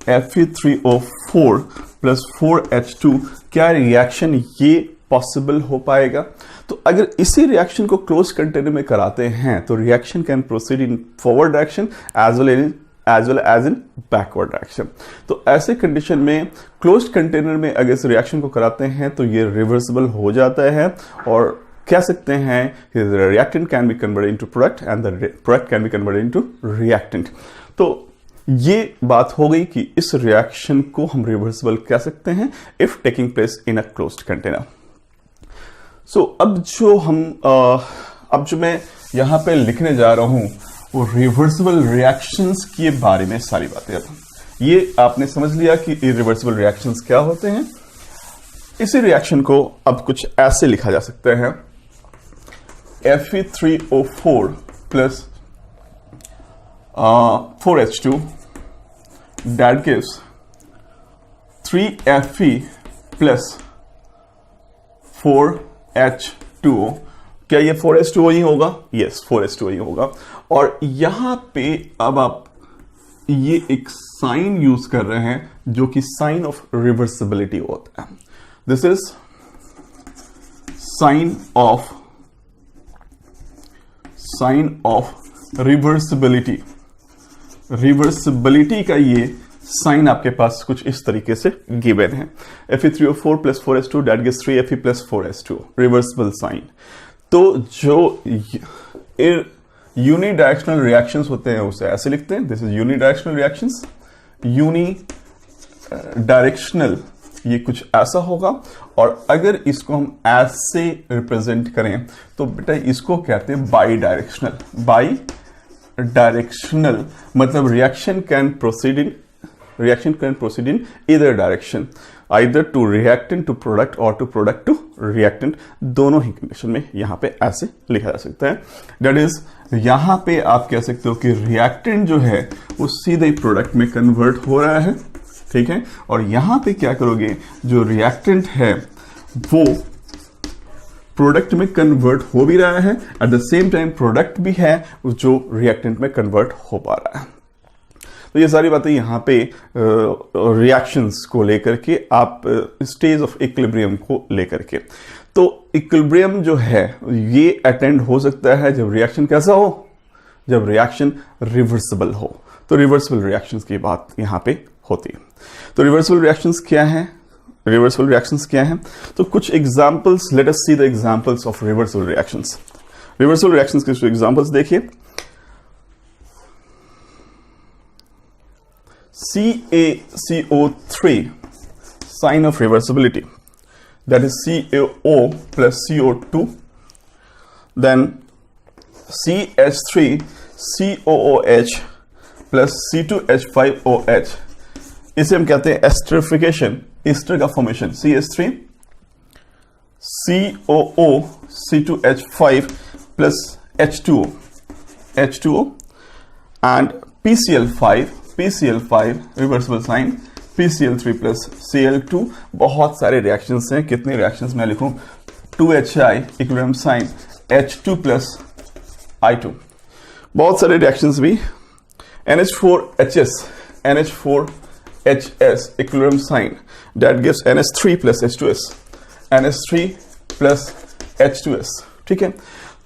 Fe3O4 + 4H2। क्या रिएक्शन ये पॉसिबल हो पाएगा? तो अगर इसी रिएक्शन को क्लोज कंटेनर में कराते हैं तो reaction can proceed in forward direction as well as in backward direction. तो ऐसे कंडीशन में क्लोज्ड कंटेनर में अगर इस रिएक्शन को कराते हैं तो ये रिवर्सिबल हो जाता है, और कह सकते हैं कि reactant can be converted into product and the product can be converted into reactant. तो ये बात हो गई कि इस रिएक्शन को हम रिवर्सिबल कह सकते हैं if taking place in a closed container. So अब जो मैं यहां पे लिखने जा रहा हूं वो रिवर्सिबल रिएक्शंस के बारे में सारी बातें। ये आपने समझ लिया कि इरिवर्सिबल रिएक्शंस क्या होते हैं। इसी रिएक्शन को अब कुछ ऐसे लिखा जा सकता है, Fe3O4 + 4H2 that gives 3Fe + 4H2O। क्या ये 4H2O ही होगा? यस, 4H2O ही होगा। और यहां पे अब आप ये एक साइन यूज कर रहे हैं जो कि साइन ऑफ रिवर्सिबिलिटी होता है। This is sine of reversibility. Reversibility का ये साइन आपके पास कुछ इस तरीके से गिवन है, Fe3O4 + 4s2 that gives 3Fe + 4s2, reversible sign. तो जो यूनिडायरेक्शनल रिएक्शंस होते हैं उसे ऐसे लिखते हैं, this is unidirectional reactions. Unidirectional ये कुछ ऐसा होगा, और अगर इसको हम ऐसे रिप्रेजेंट करें तो बेटा इसको कहते हैं बाई डायरेक्शनल, मतलब reaction can proceed in either direction, either to reactant to product और टू प्रोडक्ट टू रिएक्टेंट। दोनों ही कंडीशन में यहां पे ऐसे लिखा जा सकता है। दैट इज यहां पे आप कह सकते हो कि रिएक्टेंट जो है वो सीधे प्रोडक्ट में कन्वर्ट हो रहा है, ठीक है। और यहां पे क्या करोगे, जो रिएक्टेंट है वो प्रोडक्ट में कन्वर्ट हो भी रहा है, at the same time product भी है जो रिएक्टेंट में कन्वर्ट हो पा रहा है। तो ये सारी बातें यहाँ पे रिएक्शंस को लेकर के, आप स्टेज ऑफ इक्विलिब्रियम को लेकर के, तो इक्विलिब्रियम जो है ये अटेंड हो सकता है जब रिएक्शन कैसा हो, जब रिएक्शन रिवर्सिबल हो। तो रिवर्सिबल रिएक्शंस की बात यहाँ पे होती है। तो रिवर्सिबल रिएक्शंस क्या हैं? रिवर्सिबल रिएक्शंस क्या हैं? तो कुछ examples, late us see the examples of reversible reactions. Reversible reactions के कुछ एग्जांपल्स देखिए। CaCO3 sign of reversibility, that is CaO plus CO2, then CH3COOH plus C2H5OH, इसे हम कहते हैं एस्टरिफिकेशन, ईस्टर का formation. CH3 COO C2H5 plus H2O and PCl5 reversible sign, PCl3 plus Cl2। बहुत सारे रिएक्शंस हैं। कितने रिएक्शंस मैं लिखूं? 2HI equilibrium sign H2 plus I2। बहुत सारे रिएक्शंस भी। NH4HS equilibrium sign, that gives NH3 plus H2S, NH3 plus H2S। ठीक है,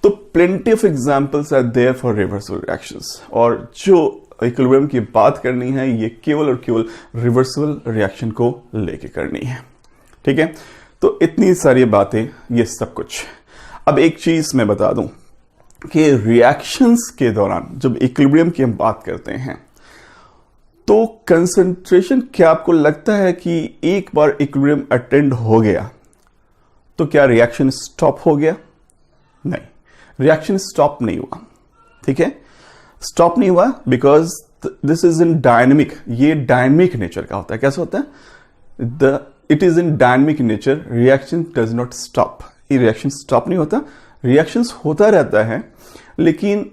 तो plenty of examples are there for reversible reactions। और जो इक्विलिब्रियम की बात करनी है ये केवल और केवल रिवर्सिबल रिएक्शन को लेके करनी है। ठीक है, तो इतनी सारी बातें, ये सब कुछ। अब एक चीज मैं बता दूं कि रिएक्शंस के दौरान जब इक्विलिब्रियम की हम बात करते हैं तो कंसंट्रेशन, क्या आपको लगता है कि एक बार इक्विलिब्रियम अटेंड हो गया तो क्या रिएक्शन स्टॉप हो गया? नहीं, रिएक्शन स्टॉप नहीं हुआ। ठीक है, स्टॉप नहीं हुआ because this is in dynamic. ये डायनेमिक नेचर का होता है। कैसे होता है? It is in dynamic nature, reaction does not stop. ये रिएक्शन स्टॉप नहीं होता, रिएक्शंस होता रहता है, लेकिन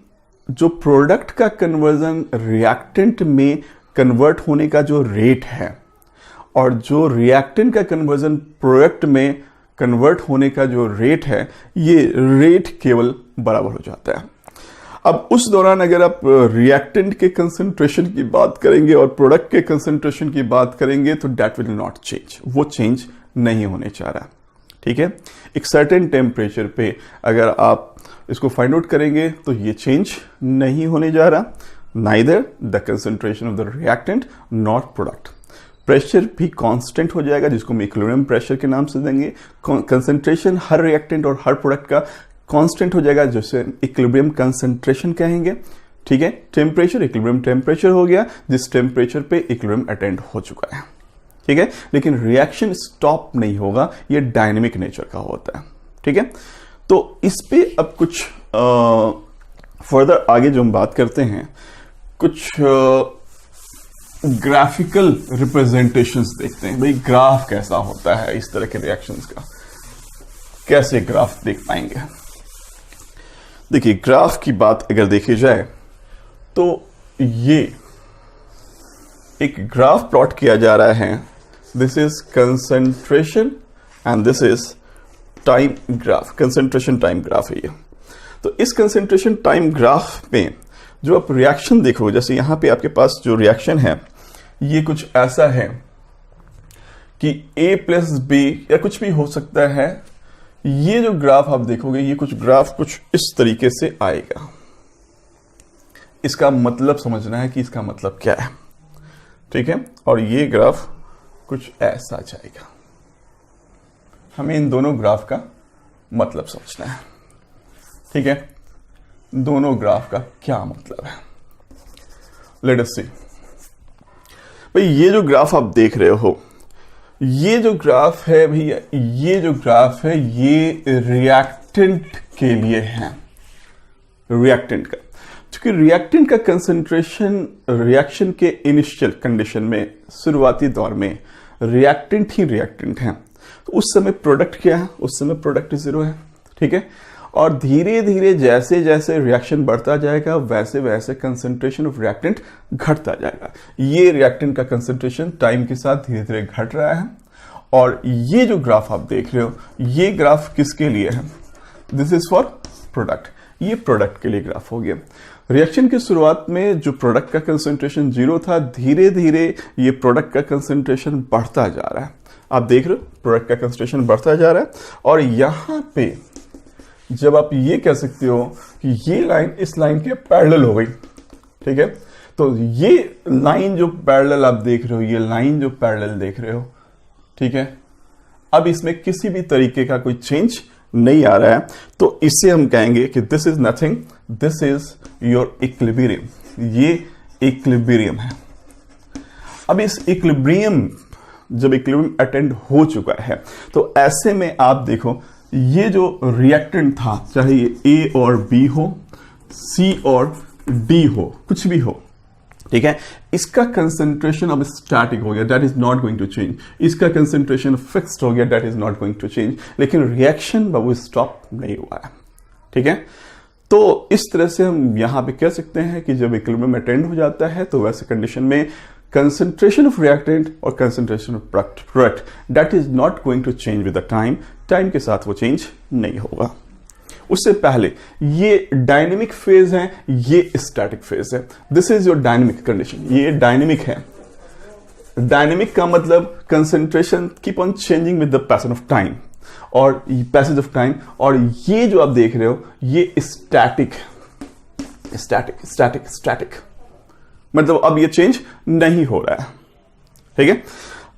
जो प्रोडक्ट का कन्वर्जन रिएक्टेंट में कन्वर्ट होने का जो रेट है और जो रिएक्टेंट का कन्वर्जन प्रोडक्ट में कन्वर्ट होने का जो रेट है, ये रेट केवल बराबर हो जाता है। अब उस दौरान अगर आप रिएक्टेंट के कंसंट्रेशन की बात करेंगे और प्रोडक्ट के कंसंट्रेशन की बात करेंगे तो दैट विल नॉट चेंज, वो चेंज नहीं होने जा रहा। ठीक है, एक सर्टेन टेम्परेचर पे अगर आप इसको फाइंड आउट करेंगे तो ये चेंज नहीं होने जा रहा, neither the concentration of the reactant not product. Pressure भी कांस्टेंट हो जाएगा, जिसको हम इक्विलिब्रियम प्रेशर के नाम से देंगे। कंसंट्रेशन हर रिएक्टेंट और हर प्रोडक्ट का कांस्टेंट हो जाएगा, जिसे इक्विलिब्रियम कंसंट्रेशन कहेंगे। ठीक है, टेम्परेचर इक्विलिब्रियम टेम्परेचर हो गया, जिस टेम्परेचर पे इक्विलिब्रियम अटेंड हो चुका है। ठीक है, लेकिन रिएक्शन स्टॉप नहीं होगा, ये डायनेमिक नेचर का होता है। ठीक है, तो इस पे अब कुछ फर्दर आगे जो हम बात करते हैं, कुछ ग्राफिकल रिप्रेजेंटेशंस देखते हैं। भाई ग्राफ कैसा होता है इस तरह के रिएक्शंस का, कैसे ग्राफ देख पाएंगे? देखिए, ग्राफ की बात अगर देखी जाए तो ये एक ग्राफ प्लॉट किया जा रहा है। This is concentration and this is time graph, concentration time graph है ये। तो इस कंसंट्रेशन टाइम ग्राफ में जो आप रिएक्शन देखोगे, जैसे यहां पे आपके पास जो रिएक्शन है ये कुछ ऐसा है कि A प्लस बी या कुछ भी हो सकता है। ये जो ग्राफ आप देखोगे, ये कुछ ग्राफ कुछ इस तरीके से आएगा। इसका मतलब समझना है कि इसका मतलब क्या है। ठीक है, और ये ग्राफ कुछ ऐसा जाएगा। हमें इन दोनों ग्राफ का मतलब समझना है। ठीक है, दोनों ग्राफ का क्या मतलब है, लेट अस सी। भाई ये जो ग्राफ आप देख रहे हो, ये जो ग्राफ है भैया, ये जो ग्राफ है ये रिएक्टेंट के लिए है, रिएक्टेंट का। क्योंकि रिएक्टेंट का कंसंट्रेशन रिएक्शन के इनिशियल कंडीशन में, शुरुआती दौर में रिएक्टेंट ही रिएक्टेंट है, तो उस समय प्रोडक्ट क्या है? उस समय प्रोडक्ट 0 है। ठीक है, और धीरे धीरे जैसे जैसे रिएक्शन बढ़ता जाएगा वैसे वैसे कंसंट्रेशन ऑफ रिएक्टेंट घटता जाएगा। ये रिएक्टेंट का कंसंट्रेशन टाइम के साथ धीरे धीरे घट रहा है। और ये जो ग्राफ आप देख रहे हो, ये ग्राफ किसके लिए है? This is for product. ये प्रोडक्ट के लिए ग्राफ हो गया। रिएक्शन की शुरुआत में जो प्रोडक्ट का कंसंट्रेशन 0 था, धीरे धीरे ये प्रोडक्ट का कंसंट्रेशन बढ़ता जा रहा है। आप देख रहे हो प्रोडक्ट का कंसंट्रेशन बढ़ता जा रहा है। और यहां पे जब आप ये कह सकते हो कि ये लाइन इस लाइन के पैरेलल हो गई, ठीक है, तो ये लाइन जो पैरेलल आप देख रहे हो, ये लाइन जो पैरेलल देख रहे हो, ठीक है, अब इसमें किसी भी तरीके का कोई चेंज नहीं आ रहा है, तो इससे हम कहेंगे कि this is nothing, this is your equilibrium. ये इक्विलिब्रियम है। अब इस इक्विलिब्रियम, जब इक्विलिब्रियम अटेंड हो चुका है, तो ऐसे में आप देखो ये जो रिएक्टेंट था, चाहे ये ए और बी हो, सी और डी हो, कुछ भी हो, ठीक है, इसका कंसंट्रेशन अब स्टैटिक हो गया, that is not going to change. इसका कंसंट्रेशन फिक्स्ड हो गया, that is not going to change. लेकिन रिएक्शन बाबू स्टॉप नहीं हुआ है, ठीक है। तो इस तरह से हम यहां पे कह सकते हैं कि जब इक्विलिब्रियम अटेंड हो जाता है, तो वैसे कंडीशन में कंसंट्रेशन ऑफ रिएक्टेंट और concentration of product that is not going to change with the time, time के साथ वो चेंज नहीं होगा। उससे पहले ये डायनेमिक फेज है, ये स्टैटिक फेज है। This is your dynamic condition, ये डायनेमिक है। डायनेमिक का मतलब concentration keep on changing with the passage of time, और पैसेज ऑफ टाइम, और ये जो आप देख रहे हो ये स्टैटिक, स्टैटिक स्टैटिक स्टैटिक, मतलब अब ये चेंज नहीं हो रहा है, ठीक है।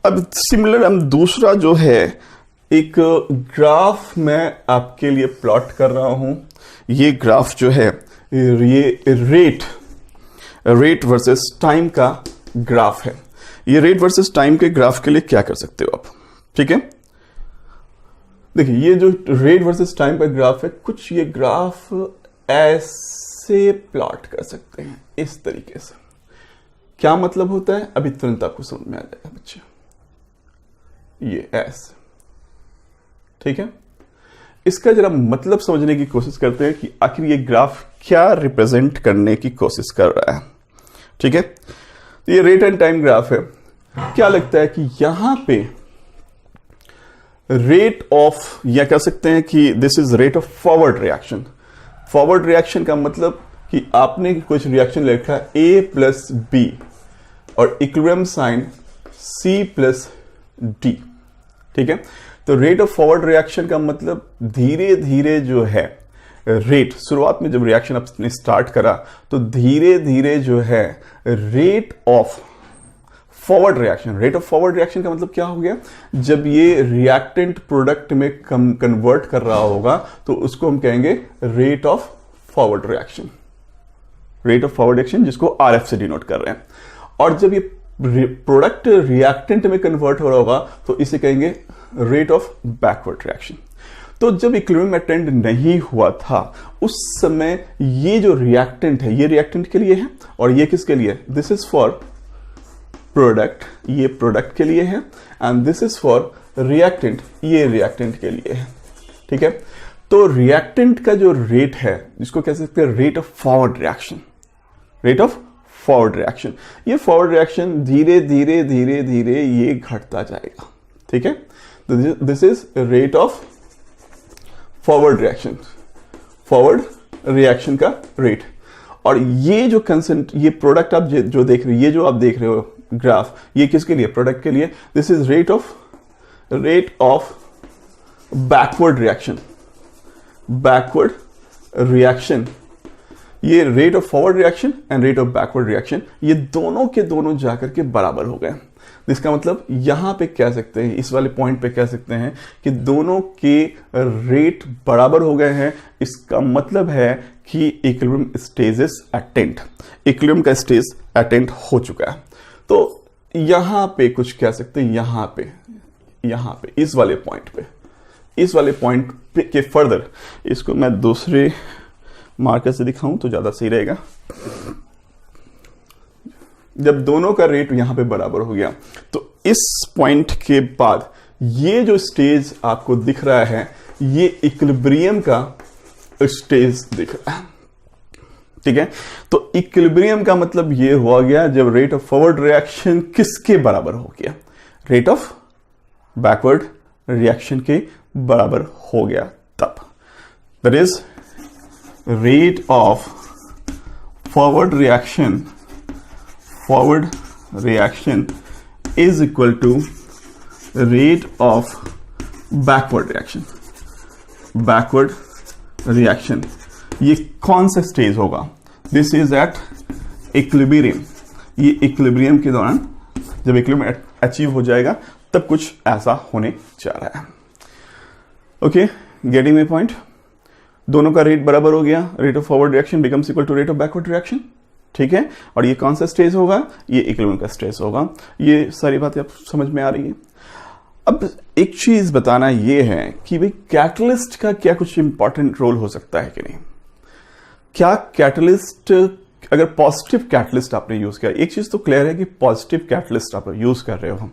अब सिमिलर हम दूसरा जो है एक ग्राफ मैं आपके लिए प्लॉट कर रहा हूं। ये ग्राफ जो है ये रेट वर्सेस टाइम का ग्राफ है। ये रेट वर्सेस टाइम के ग्राफ के लिए क्या कर सकते हो आप, ठीक है। देखिए ये जो रेट वर्सेस टाइम का ग्राफ है, कुछ ये ग्राफ ऐसे प्लॉट कर सकते हैं, इस तरीके से। क्या मतलब होता है अभी तुरंत आपको समझ में आ जाएगा बच्चे, ये ऐसे, ठीक है। इसका जरा मतलब समझने की कोशिश करते हैं कि आखिर ये ग्राफ क्या रिप्रेजेंट करने की कोशिश कर रहा है, ठीक है। तो ये रेट एंड टाइम ग्राफ है। क्या लगता है कि यहां पे रेट ऑफ, या कह सकते हैं कि this is rate of forward reaction. Forward reaction का मतलब कि आपने कुछ रिएक्शन लिखा है ए प्लस बी और equilibrium sign C plus D, ठीक है। तो रेट ऑफ फॉरवर्ड रिएक्शन का मतलब धीरे धीरे जो है रेट, शुरुआत में जब रिएक्शन आपने स्टार्ट करा तो धीरे धीरे जो है rate of forward reaction, rate of forward reaction का मतलब क्या हो गया, जब ये रिएक्टेंट प्रोडक्ट में कन्वर्ट कर रहा होगा तो उसको हम कहेंगे rate of forward reaction, rate of forward reaction, जिसको आरएफ से डिनोट कर रहे हैं। और जब ये प्रोडक्ट रिएक्टेंट में कन्वर्ट हो रहा होगा तो इसे कहेंगे रेट ऑफ बैकवर्ड रिएक्शन। तो जब इक्विलिब्रियम अटेंड नहीं हुआ था उस समय ये जो रिएक्टेंट है, ये रिएक्टेंट के लिए है और ये किसके लिए, दिस इज फॉर प्रोडक्ट, ये प्रोडक्ट के लिए है, and this is for reactant, ये रिएक्टेंट के लिए है, ठीक है। तो रिएक्टेंट का जो रेट है, जिसको कह सकते हैं rate of forward reaction, rate of forward reaction, ये फॉरवर्ड रिएक्शन धीरे धीरे धीरे धीरे ये घटता जाएगा, ठीक है। This is rate of forward reaction, forward reaction का रेट। और ये जो ये प्रोडक्ट आप जो देख रहे हो, ये जो आप देख रहे हो ग्राफ, ये किसके लिए, प्रोडक्ट के लिए। This is rate of backward reaction, backward reaction. ये rate of forward reaction and rate of backward reaction, ये दोनों के दोनों जाकर के बराबर हो गए। इसका मतलब यहां पे कह सकते हैं, इस वाले पॉइंट पे कह सकते हैं कि दोनों के रेट बराबर हो गए हैं। इसका मतलब है कि equilibrium stage is attend, equilibrium का स्टेज अटेंड हो चुका है। तो यहां पे कुछ कह सकते हैं, यहां पे इस वाले पॉइंट पे के फर्दर, इसको मैं दूसरे मार्कर से दिखाऊं तो ज्यादा सही रहेगा। जब दोनों का रेट यहां पे बराबर हो गया तो इस पॉइंट के बाद ये जो स्टेज आपको दिख रहा है, ये इक्विलिब्रियम का स्टेज दिख रहा है, ठीक है। तो इक्विलिब्रियम का मतलब ये हुआ गया जब रेट ऑफ फॉरवर्ड रिएक्शन किसके बराबर हो गया, रेट ऑफ बैकवर्ड रिएक्शन के बराबर हो गया, तब that is rate of forward reaction is equal to rate of backward reaction। ये कौन सा स्टेज होगा, दिस इज एट इक्विलिब्रियम, ये इक्विलिब्रियम के दौरान जब इक्विलिब्रियम अचीव हो जाएगा तब कुछ ऐसा होने जा रहा है। Okay, getting my point. दोनों का रेट बराबर हो गया, rate of forward reaction becomes equal to rate of backward reaction, ठीक है। और ये कौन सा स्टेज होगा, ये इक्विलिब्रियम का स्टेज होगा। ये सारी बातें आप समझ में आ रही है। अब एक चीज बताना ये है कि भाई कैटलिस्ट का क्या कुछ इंपॉर्टेंट रोल हो सकता है कि नहीं। क्या कैटलिस्ट, अगर पॉजिटिव कैटलिस्ट आपने यूज किया, एक चीज तो क्लियर है कि पॉजिटिव कैटलिस्ट आप यूज कर रहे हो,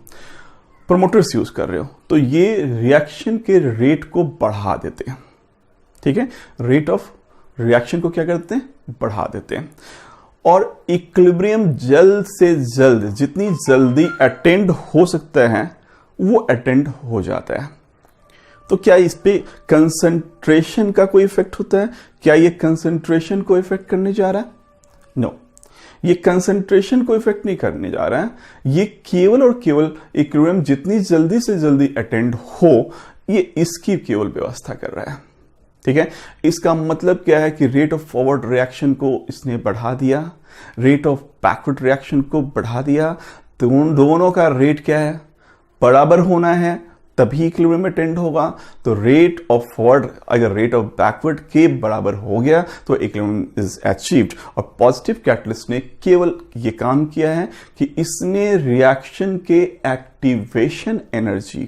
प्रोमोटर्स यूज कर रहे हो, तो ये रिएक्शन के रेट को बढ़ा देते हैं, ठीक है। रेट ऑफ रिएक्शन को क्या करते हैं, बढ़ा देते हैं। और इक्विलिब्रियम जल्द से जल्द, जितनी जल्दी अटेंड हो सकता है वो अटेंड हो जाता है। तो क्या इस पे कंसंट्रेशन का कोई इफेक्ट होता है? क्या ये कंसंट्रेशन को इफेक्ट करने जा रहा है? नो, ये कंसंट्रेशन को इफेक्ट नहीं करने जा रहा है। ये केवल और केवल इक्विलिब्रियम जितनी जल्दी से जल्दी अटेंड हो, ये इसकी केवल व्यवस्था कर रहा है, ठीक है। इसका मतलब क्या है कि रेट ऑफ फॉरवर्ड रिएक्शन को इसने बढ़ा दिया, रेट ऑफ बैकवर्ड रिएक्शन को बढ़ा दिया। तो दोनों का रेट क्या है, बराबर होना है, तभी इक्विलिब्रियम अटेंड होगा। तो रेट ऑफ फॉरवर्ड अगर रेट ऑफ बैकवर्ड के बराबर हो गया तो इक्विलिब्रियम इज अचीव्ड। और पॉजिटिव कैटलिस्ट ने केवल ये काम किया है कि इसने रिएक्शन के एक्टिवेशन एनर्जी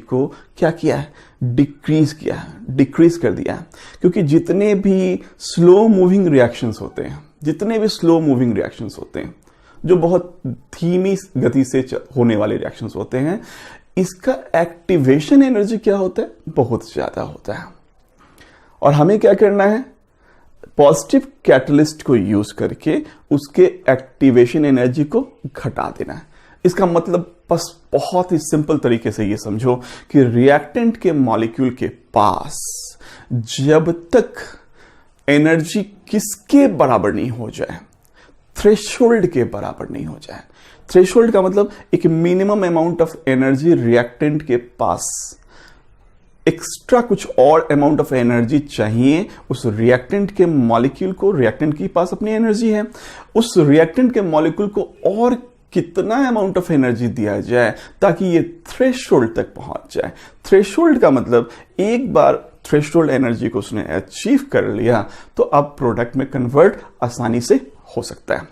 को क्या किया है, डिक्रीज किया है, डिक्रीज कर दिया है। क्योंकि जितने भी स्लो मूविंग रिएक्शंस होते हैं, जो बहुत धीमी गति से होने वाले रिएक्शंस होते हैं, इसका एक्टिवेशन एनर्जी क्या होता है, बहुत ज्यादा होता है। और हमें क्या करना है, पॉजिटिव कैटलिस्ट को यूज करके उसके एक्टिवेशन एनर्जी को घटा देना है। इसका मतलब बस बहुत ही सिंपल तरीके से ये समझो कि रिएक्टेंट के मॉलिक्यूल के पास जब तक एनर्जी किसके बराबर नहीं हो जाए, थ्रेशोल्ड के बराबर नहीं हो जाए। थ्रेशोल्ड का मतलब एक minimum amount of energy reactant के पास, एक्स्ट्रा कुछ और अमाउंट ऑफ एनर्जी चाहिए उस रिएक्टेंट के मॉलिक्यूल को। रिएक्टेंट के पास अपनी एनर्जी है, उस रिएक्टेंट के मॉलिक्यूल को और कितना अमाउंट ऑफ एनर्जी दिया जाए ताकि ये थ्रेशोल्ड तक पहुंच जाए। थ्रेशोल्ड का मतलब एक बार थ्रेशोल्ड एनर्जी को उसने अचीव कर लिया तो अब प्रोडक्ट में कन्वर्ट आसानी से हो सकता है।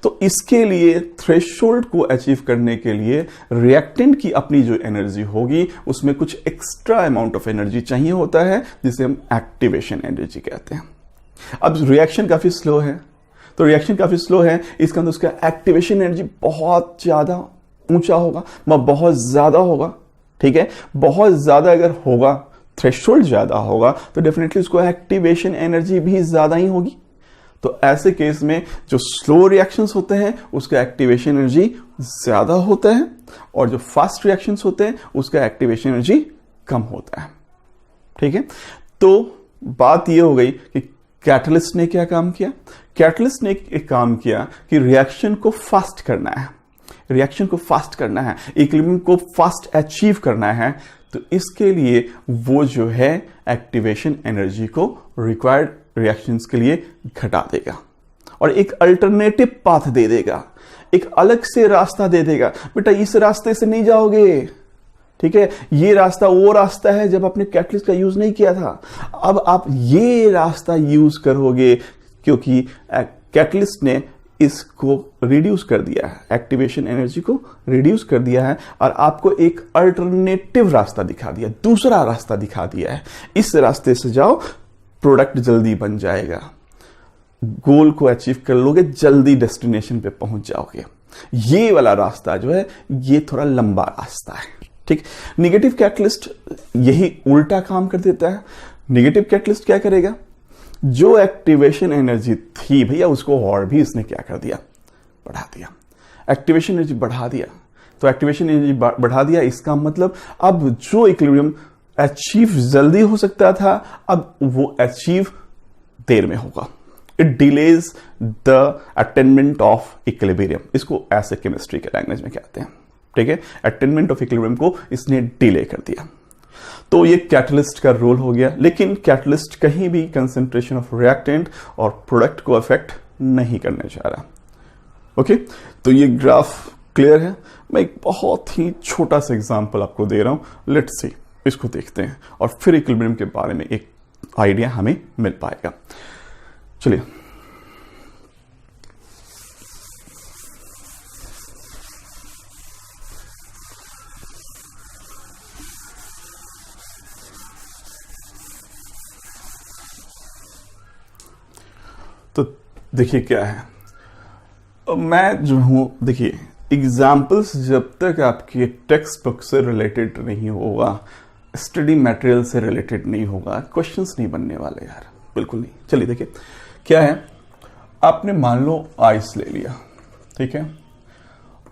तो इसके लिए थ्रेशोल्ड को अचीव करने के लिए रिएक्टेंट की अपनी जो एनर्जी होगी उसमें कुछ एक्स्ट्रा अमाउंट ऑफ एनर्जी चाहिए होता है, जिसे हम एक्टिवेशन एनर्जी कहते हैं। अब रिएक्शन काफी स्लो है, तो रिएक्शन काफी स्लो है, इसका मतलब उसका एक्टिवेशन एनर्जी बहुत ज्यादा ऊंचा होगा, बहुत ज्यादा होगा, ठीक है। बहुत ज्यादा अगर होगा, थ्रेशोल्ड ज्यादा होगा, तो डेफिनेटली उसको एक्टिवेशन एनर्जी भी ज्यादा ही होगी। तो ऐसे केस में जो स्लो रिएक्शंस होते हैं उसका एक्टिवेशन एनर्जी ज्यादा होता है, और जो फास्ट रिएक्शंस होते हैं उसका एक्टिवेशन एनर्जी कम होता है, ठीक है। तो बात यह हो गई कि कैटलिस्ट ने क्या काम किया। कैटलिस्ट ने एक काम किया कि रिएक्शन को फास्ट करना है, इक्विलिब्रियम को फास्ट अचीव करना है। तो इसके लिए वो जो है एक्टिवेशन एनर्जी को रिक्वायर्ड रिएक्शंस के लिए घटा देगा और एक अल्टरनेटिव पाथ दे देगा, एक अलग से रास्ता दे देगा। बेटा इस रास्ते से नहीं जाओगे, ठीक है, ये रास्ता वो रास्ता है जब आपने कैटलिस्ट का यूज नहीं किया था, अब आप ये रास्ता यूज करोगे क्योंकि कैटलिस्ट ने इसको रिड्यूस कर दिया है, एक्टिवेशन एनर्जी को रिड्यूस कर दिया है और आपको एक अल्टरनेटिव रास्ता दिखा दिया, दूसरा रास्ता दिखा दिया है। इस रास्ते से जाओ, प्रोडक्ट जल्दी बन जाएगा, गोल को अचीव कर लोगे, जल्दी डेस्टिनेशन पे पहुंच जाओगे। ये वाला रास्ता जो है ये थोड़ा लंबा रास्ता है, ठीक। निगेटिव कैटलिस्ट यही उल्टा काम कर देता है। निगेटिव कैटलिस्ट क्या करेगा, जो एक्टिवेशन एनर्जी थी भैया उसको और भी इसने क्या कर दिया, बढ़ा दिया, एक्टिवेशन एनर्जी बढ़ा दिया। तो एक्टिवेशन एनर्जी बढ़ा दिया, इसका मतलब अब जो इक्विलिब्रियम अचीव जल्दी हो सकता था अब वो अचीव देर में होगा। It delays the attainment of equilibrium, इसको ऐसे केमिस्ट्री के लैंग्वेज में कहते हैं, ठीक है। अटेनमेंट ऑफ इक्विलिब्रियम को इसने डिले कर दिया। तो ये कैटलिस्ट का रोल हो गया, लेकिन कैटलिस्ट कहीं भी कंसंट्रेशन ऑफ रिएक्टेंट और प्रोडक्ट को अफेक्ट नहीं करने जा रहा। ओके, तो ये ग्राफ क्लियर है। मैं एक बहुत ही छोटा सा एग्जांपल आपको दे रहा हूं, लेट्स सी, इसको देखते हैं और फिर इक्विलिब्रियम के बारे में एक आइडिया हमें मिल पाएगा। चलिए, तो देखिए क्या है, मैं जो हूं, देखिए एग्जाम्पल्स जब तक आपके टेक्स्ट बुक से रिलेटेड नहीं होगा, स्टडी मटेरियल से रिलेटेड नहीं होगा, क्वेश्चंस नहीं बनने वाले यार, बिल्कुल नहीं। चलिए देखिए क्या है, आपने मान लो आइस ले लिया, ठीक है,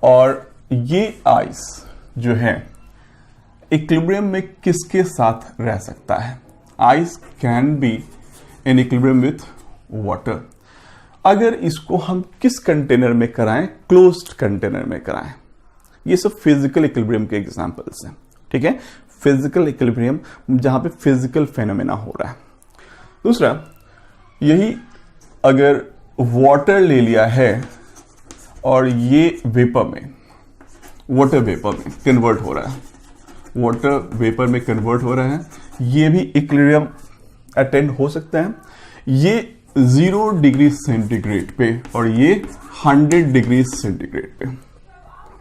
और ये आइस जो है इक्विलिब्रियम में किसके साथ रह सकता है? Ice can be in equilibrium with water. अगर इसको हम किस कंटेनर में कराएं? क्लोज्ड कंटेनर में कराएं। ये सब फिजिकल इक्विलिब्रियम के एग्जांपल्स हैं, ठीक है, फिजिकल इक्विलिब्रियम जहां पे फिजिकल फेनोमेना हो रहा है। दूसरा, यही अगर वाटर ले लिया है और ये वेपर में, वाटर वेपर में कन्वर्ट हो रहा है, वाटर वेपर में कन्वर्ट हो रहा है, ये भी इक्विलिब्रियम अटेंड हो सकता है। ये 0 डिग्री सेंटीग्रेड पे और ये 100 डिग्री सेंटीग्रेड पे,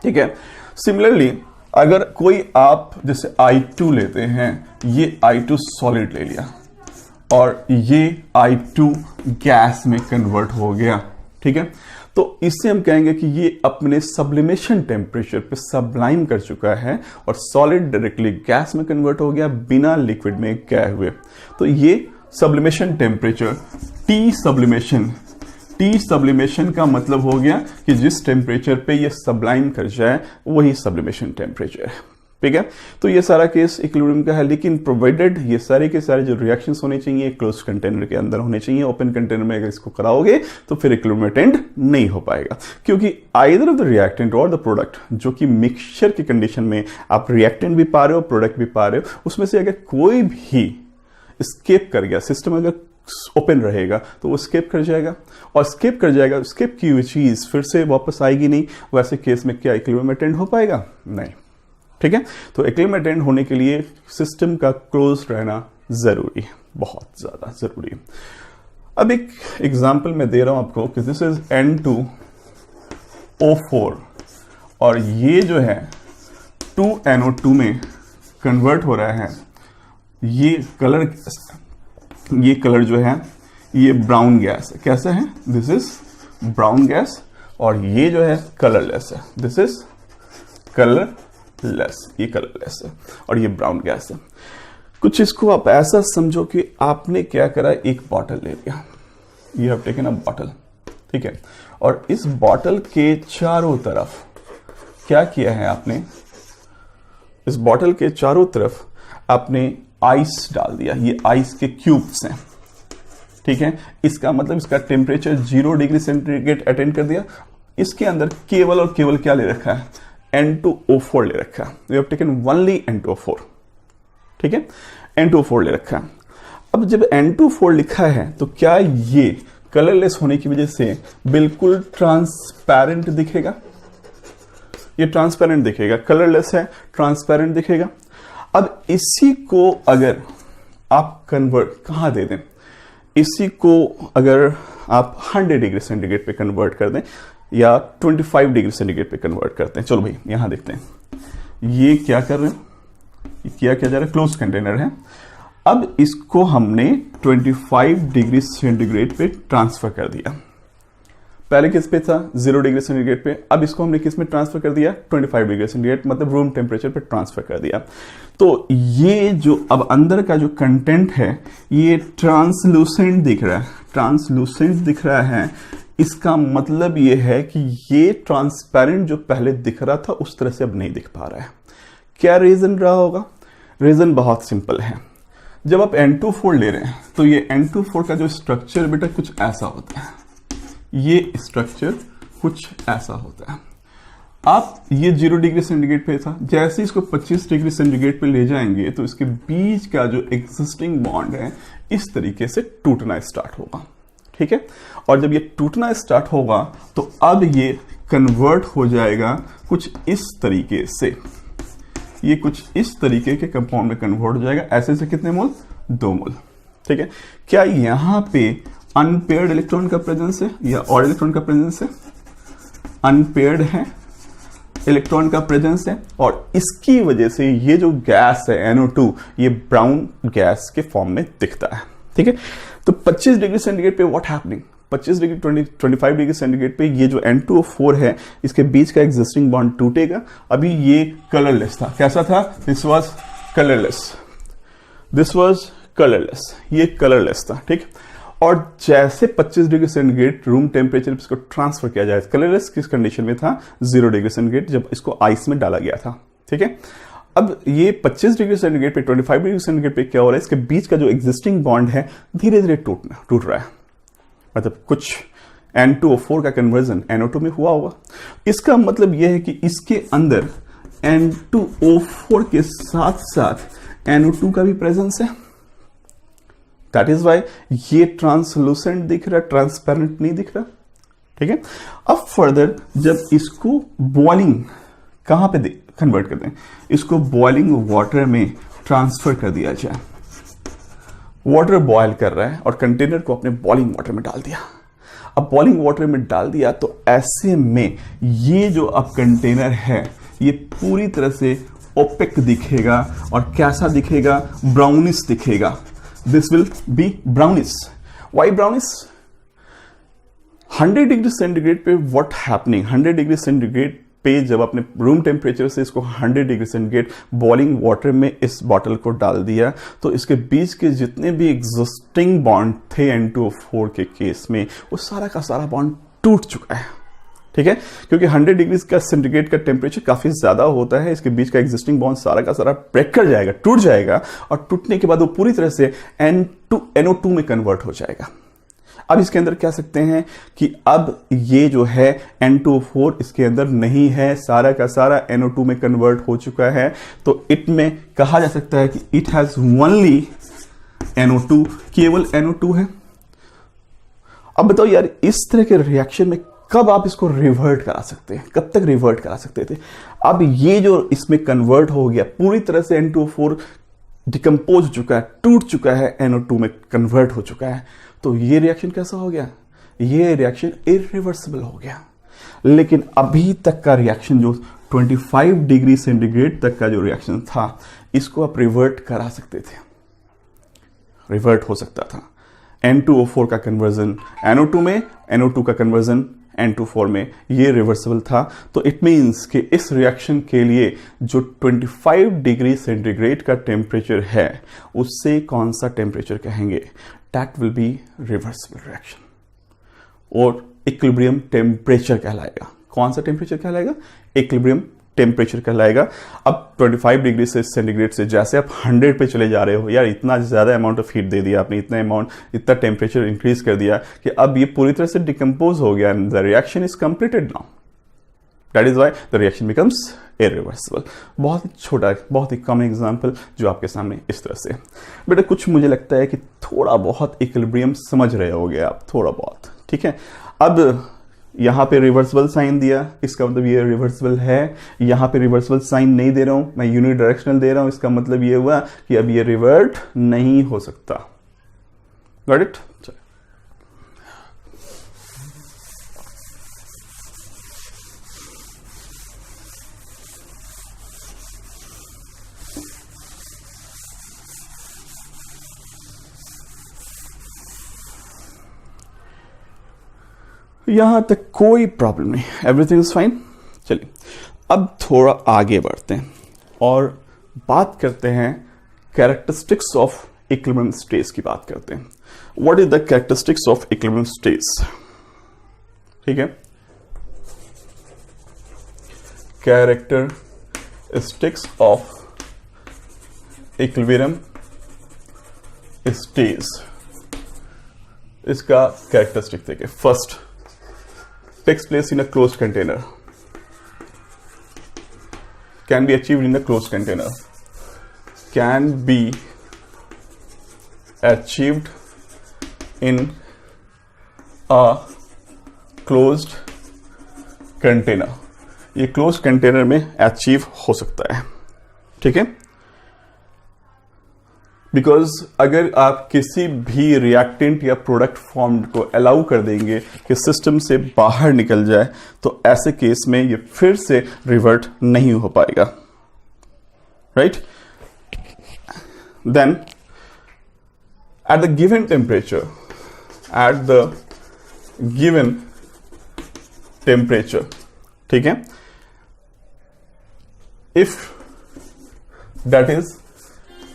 ठीक है। सिमिलरली अगर कोई आप जैसे I2 लेते हैं, ये I2 सॉलिड ले लिया और ये I2 गैस में कन्वर्ट हो गया, ठीक है, तो इससे हम कहेंगे कि ये अपने सब्लिमेशन टेम्परेचर पे सब्लाइम कर चुका है और सॉलिड डायरेक्टली गैस में कन्वर्ट हो गया बिना लिक्विड में गए हुए। तो ये सब्लिमेशन टेम्परेचर टी सब्लिमेशन का मतलब हो गया कि जिस टेम्परेचर पे ये सब्लाइम कर जाए वही सब्लिमेशन टेम्परेचर है, ठीक है। तो ये सारा केस इक्विलिब्रियम का है, लेकिन प्रोवाइडेड ये सारे के सारे जो रिएक्शंस होने चाहिए क्लोज कंटेनर के अंदर होने चाहिए। ओपन कंटेनर में अगर इसको कराओगे तो फिर इक्विलिब्रियम अटेंड नहीं हो पाएगा, क्योंकि आइदर ऑफ द रिएक्टेंट और द प्रोडक्ट, जो कि मिक्सचर की कंडीशन में आप रिएक्टेंट भी पा रहे हो प्रोडक्ट भी पा रहे हो, उसमें से अगर कोई भी स्केप कर गया, सिस्टम अगर ओपन रहेगा तो वो स्केप कर जाएगा, और स्केप कर जाएगा, स्केप की हुई चीज फिर से वापस आएगी नहीं। वैसे केस में क्या इक्विलिब्रियम अटेंड हो पाएगा? नहीं, ठीक है। तो इक्विलिब्रियम अटेंड होने के लिए सिस्टम का क्लोज रहना जरूरी है, बहुत ज्यादा जरूरी है। अब एक एग्जांपल मैं दे रहा हूं आपको कि दिस इज N2O4 और ये जो है 2NO2 में कन्वर्ट हो रहा है। ये कलर जो है ये ब्राउन गैस है। कैसा है? दिस इज ब्राउन गैस, और ये जो है कलरलेस है। दिस इज कलरलेस, ये कलरलेस है और ये ब्राउन गैस है। कुछ इसको आप ऐसा समझो कि आपने क्या करा, एक बॉटल ले लिया, you have taken a bottle, ठीक है, और इस बॉटल के चारों तरफ क्या किया है आपने? इस बॉटल के चारों तरफ आपने आइस डाल दिया। ये आइस के क्यूब्स हैं, ठीक है। इसका मतलब इसका टेम्परेचर 0 डिग्री सेंटीग्रेड अटेंड कर दिया। इसके अंदर केवल और केवल क्या ले रखा है? N2O4 ले रखा है। We have taken only N2O4, ठीक है, N2O4 ले रखा है। अब जब N2O4 लिखा है तो क्या ये कलरलेस होने की वजह से बिल्कुल ट्रांसपेरेंट दिखेगा? ये ट्रांसपेरेंट दिखेगा, कलरलेस है, ट्रांसपेरेंट दिखेगा। अब इसी को अगर आप कन्वर्ट कहाँ दे दें, इसी को अगर आप 100 डिग्री सेंटीग्रेड पे कन्वर्ट कर दें या 25 डिग्री सेंटीग्रेड पे कन्वर्ट करते हैं। चलो भाई यहां देखते हैं, ये क्या कर रहे हैं, क्या जा रहा है? क्लोज कंटेनर है। अब इसको हमने 25 डिग्री सेंटीग्रेड पे ट्रांसफर कर दिया। पहले किस पे था? 0 डिग्री सेंटीग्रेड पे। अब इसको हमने किस में ट्रांसफर कर दिया? 25 डिग्री सेंटीग्रेड, मतलब रूम टेम्परेचर पे ट्रांसफर कर दिया। तो ये जो अब अंदर का जो कंटेंट है ये ट्रांसलूसेंट दिख रहा है, ट्रांसलूसेंट दिख रहा है। इसका मतलब ये है कि ये ट्रांसपेरेंट जो पहले दिख रहा था उस तरह से अब नहीं दिख पा रहा है। क्या रीजन रहा होगा? रीजन बहुत सिंपल है। जब आप N2O4 ले रहे हैं तो ये N2O4 का जो स्ट्रक्चर बेटा कुछ ऐसा होता है, ये स्ट्रक्चर कुछ ऐसा होता है। आप ये 0 डिग्री सेंटीग्रेड पे था, जैसे इसको 25 डिग्री सेंटीग्रेड पे ले जाएंगे तो इसके बीच का जो एग्जिस्टिंग बॉन्ड है इस तरीके से टूटना स्टार्ट होगा, ठीक है। और जब ये टूटना स्टार्ट होगा तो अब ये कन्वर्ट हो जाएगा कुछ इस तरीके से, ये कुछ इस तरीके के कंपाउंड में कन्वर्ट हो जाएगा। ऐसे से कितने मोल? 2 मोल, ठीक है। क्या यहां पे अनपेयर्ड इलेक्ट्रॉन का प्रेजेंस है या ऑड इलेक्ट्रॉन का प्रेजेंस है? अनपेयर्ड है, इलेक्ट्रॉन का प्रेजेंस है, और इसकी वजह से ये जो गैस है NO2 ये ब्राउन गैस के फॉर्म में दिखता है, ठीक है। तो 25 डिग्री सेंटीग्रेड पे what happening, 25 degree 25 degree centigrade पे ये जो N2O4 है इसके बीच का एग्जिस्टिंग बॉन्ड टूटेगा। अभी ये कलरलेस था, कैसा था? This was colourless, this was colourless, ये कलरलेस था, ठीक। और जैसे 25 डिग्री सेंटीग्रेड रूम टेम्परेचर पे इसको ट्रांसफर किया जाए, कलरलेस किस कंडीशन में था? 0 डिग्री सेंटीग्रेड, जब इसको आइस में डाला गया था, ठीक है। अब ये 25 डिग्री सेंटीग्रेड पे 25 डिग्री सेंटीग्रेड पे क्या हो रहा है? इसके बीच का जो एग्जिस्टिंग बॉन्ड है धीरे धीरे टूट रहा है, मतलब कुछ N2O4 का कन्वर्जन NO2 में हुआ होगा। इसका मतलब यह है कि इसके अंदर N2O4 के साथ साथ NO2 का भी प्रेजेंस है। दैट इज वाई ये ट्रांसलूसेंट दिख रहा, ट्रांसपेरेंट नहीं दिख रहा, ठीक है। अब फर्दर जब इसको बॉइलिंग कहां पे कन्वर्ट करते हैं, इसको बॉइलिंग वाटर में ट्रांसफर कर दिया जाए। वाटर बॉयल कर रहा है और कंटेनर को अपने बॉइलिंग वाटर में डाल दिया। अब बॉइलिंग वाटर में डाल दिया तो ऐसे में ये जो अब कंटेनर है ये पूरी तरह से ओपेक दिखेगा और कैसा दिखेगा? ब्राउनिश दिखेगा। This will be brownish. Why brownish? 100 degree centigrade पे व्हाट हैपनिंग, 100 डिग्री सेंटीग्रेड पे जब अपने रूम टेम्परेचर से इसको 100 डिग्री सेंटीग्रेड बॉइलिंग वाटर में इस बॉटल को डाल दिया तो इसके बीच के जितने भी एग्जिस्टिंग बॉन्ड थे N2O4 के केस में वो सारा का सारा बॉन्ड टूट चुका है, ठीक है। क्योंकि 100 डिग्री का सेंटीग्रेड का टेम्परेचर काफी ज्यादा होता है, इसके बीच का एग्जिस्टिंग बॉन्ड सारा का सारा ब्रेक कर जाएगा, टूट जाएगा, और टूटने के बाद वो पूरी तरह से NO2 में कन्वर्ट हो जाएगा। अब इसके अंदर कह सकते हैं कि अब ये जो है N2O4 इसके अंदर नहीं है, सारा का सारा NO2 में कन्वर्ट हो चुका है। तो इट में कहा जा सकता है कि इट हैज ओनली NO2, केवल NO2 है। अब बताओ यार, इस तरह के रिएक्शन में कब आप इसको रिवर्ट करा सकते हैं, कब तक रिवर्ट करा सकते थे? अब ये जो इसमें कन्वर्ट हो गया पूरी तरह से N2O4 डिकम्पोज हो चुका है, टूट चुका है, NO2 में कन्वर्ट हो चुका है, तो ये रिएक्शन कैसा हो गया? ये रिएक्शन इरिवर्सिबल हो गया। लेकिन अभी तक का रिएक्शन जो 25 डिग्री सेंटीग्रेड तक का जो रिएक्शन था इसको आप रिवर्ट करा सकते थे, रिवर्ट हो सकता था। N2O4 का कन्वर्जन NO2 में, NO2 का कन्वर्जन N2O4 में, ये रिवर्सिबल था। तो इट मीन्स कि इस रिएक्शन के लिए जो 25 डिग्री सेंटीग्रेड का टेम्परेचर है उससे कौन सा टेम्परेचर कहेंगे? That will be reversible reaction और इक्विलिब्रियम टेम्परेचर कहलाएगा। कौन सा टेम्परेचर कहलाएगा? इक्विलिब्रियम टेम्परेचर कहलाएगा। अब 25 डिग्री से सेंटीग्रेड से जैसे आप 100 पे चले जा रहे हो, यार इतना ज्यादा अमाउंट ऑफ हीट दे दिया आपने, इतना टेम्परेचर इंक्रीज कर दिया कि अब ये पूरी तरह से डिकम्पोज हो गया। The reaction is completed now, that is why the reaction becomes irreversible. बहुत ही छोटा, बहुत ही कॉमन एग्जांपल जो आपके सामने इस तरह से। बेटा कुछ मुझे लगता है कि थोड़ा बहुत इक्विलिब्रियम समझ रहे होगे आप, थोड़ा बहुत, ठीक है। अब यहां पे रिवर्सिबल साइन दिया, इसका मतलब ये रिवर्सिबल है। यहां पे रिवर्सिबल साइन नहीं दे रहा हूं, मैं यूनिडायरेक्शनल दे रहा हूं, इसका मतलब ये हुआ कि अब ये रिवर्ट नहीं हो सकता। Got it? यहां तक कोई प्रॉब्लम नहीं, एवरीथिंग इज फाइन। चलिए अब थोड़ा आगे बढ़ते हैं और बात करते हैं कैरेक्टरिस्टिक्स ऑफ इक्विलिब्रियम स्टेट्स की बात करते हैं। What is the characteristics of equilibrium states? ठीक है, कैरेक्टरिस्टिक्स ऑफ इक्विलिब्रियम स्टेट्स, इसका कैरेक्टरिस्टिक देखिए। First, takes place in a closed container, can be achieved in a closed container, can be achieved in a closed container. ये closed container में achieve हो सकता है, ठीक है। बिकॉज अगर आप किसी भी रिएक्टेंट या प्रोडक्ट फॉर्म को अलाउ कर देंगे कि सिस्टम से बाहर निकल जाए, तो ऐसे केस में ये फिर से रिवर्ट नहीं हो पाएगा, right. Then at the given temperature, at the given temperature, ठीक है, if that is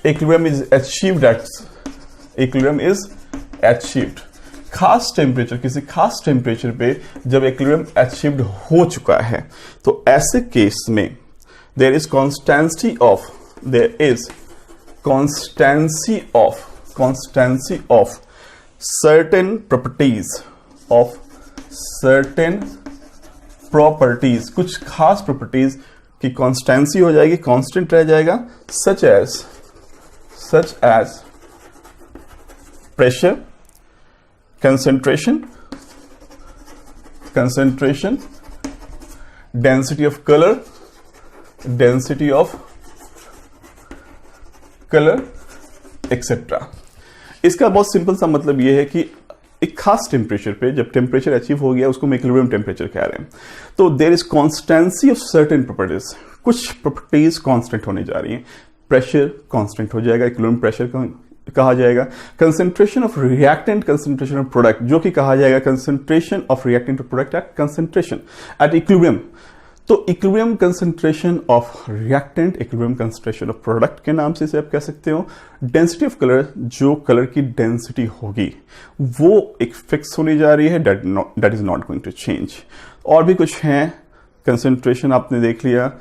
equilibrium is achieved at equilibrium is achieved, खास टेम्परेचर, किसी खास टेम्परेचर पे जब इक्विलिब्रियम अचीव्ड हो चुका है, तो ऐसे केस में there is constancy of certain properties, कुछ खास प्रॉपर्टीज की कॉन्स्टेंसी हो जाएगी, कांस्टेंट रह जाएगा, such as pressure, concentration, density of color, etc. इसका बहुत सिंपल सा मतलब यह है कि एक खास टेम्परेचर पे जब टेम्परेचर अचीव हो गया उसको हम इक्विलिब्रियम टेम्परेचर कह रहे हैं। तो there is constancy of certain properties, कुछ प्रॉपर्टीज कांस्टेंट होने जा रही हैं। प्रेशर कांस्टेंट हो जाएगा, इक्विलिब्रियम प्रेशर कहा जाएगा। Concentration of reactant, concentration of product, जो कि कहा जाएगा concentration of reactant product at concentration at equilibrium. तो equilibrium concentration of reactant, equilibrium concentration of product के नाम से इसे आप कह सकते हो। डेंसिटी ऑफ कलर, जो कलर की डेंसिटी होगी वो एक फिक्स होने जा रही है, that is not going to change. और भी कुछ है, कंसंट्रेशन आपने देख लिया,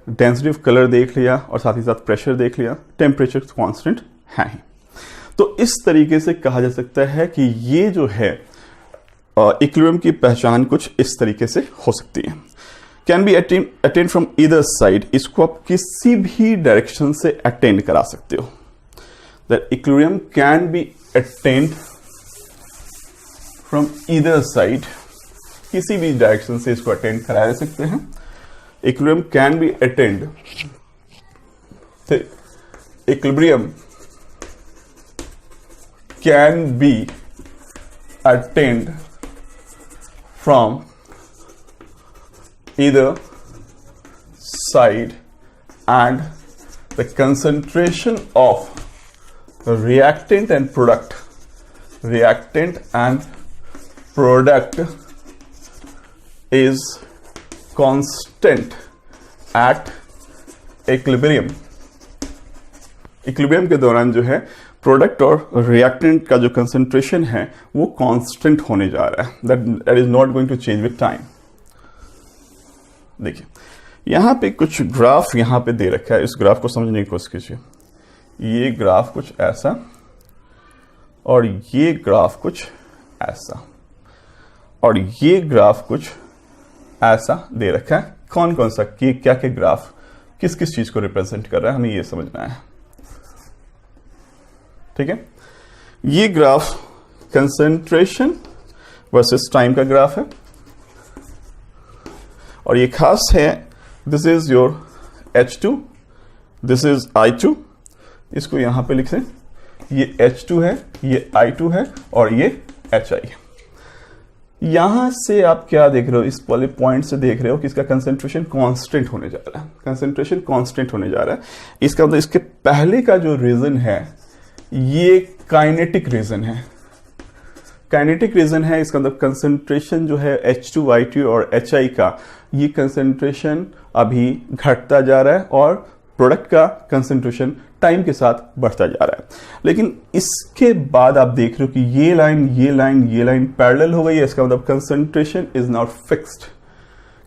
डेंसिटी ऑफ कलर देख लिया और साथ ही साथ प्रेशर देख लिया, टेम्परेचर कांस्टेंट है ही। तो इस तरीके से कहा जा सकता है कि ये जो है इक्विलिब्रियम की पहचान कुछ इस तरीके से हो सकती है। Can be attend from either side, इसको आप किसी भी डायरेक्शन से अटेंड करा सकते हो। That equilibrium can be attend from either side, किसी भी डायरेक्शन से इसको अटेंड करा सकते हैं। Equilibrium can be attained. The equilibrium can be attained from either side, and the concentration of reactant and product is constant at equilibrium. Equilibrium के दौरान जो है प्रोडक्ट और रिएक्टेंट का जो कंसंट्रेशन है वो कांस्टेंट होने जा रहा है, that is not going to change with time. देखिए यहां पे कुछ ग्राफ यहां पे दे रखा है, इस ग्राफ को समझने की कोशिश कीजिए। ये ग्राफ कुछ ऐसा और ये ग्राफ कुछ ऐसा और ये ग्राफ कुछ ऐसा दे रखा है। कौन कौन सा क्या क्या ग्राफ किस किस चीज को रिप्रेजेंट कर रहा है, हमें ये समझना है, ठीक है। ये ग्राफ कंसंट्रेशन वर्सेस टाइम का ग्राफ है और ये खास है, this is your H2, this is I2। इसको यहां पे लिखें, ये H2 है, ये I2 है और ये HI है। यहां से आप क्या देख रहे हो, इस वाले पॉइंट से देख रहे हो कि इसका कंसंट्रेशन कांस्टेंट होने जा रहा है, कंसंट्रेशन कांस्टेंट होने जा रहा है। इसका मतलब इसके पहले का जो रीजन है ये काइनेटिक रीजन है, काइनेटिक रीजन है। इसका मतलब कंसंट्रेशन जो है H2, I2 और HI का, ये कंसंट्रेशन अभी घटता जा रहा है और प्रोडक्ट का कंसंट्रेशन टाइम के साथ बढ़ता जा रहा है। लेकिन इसके बाद आप देख रहे हो कि ये लाइन पैरेलल हो गई है। इसका मतलब concentration is not fixed,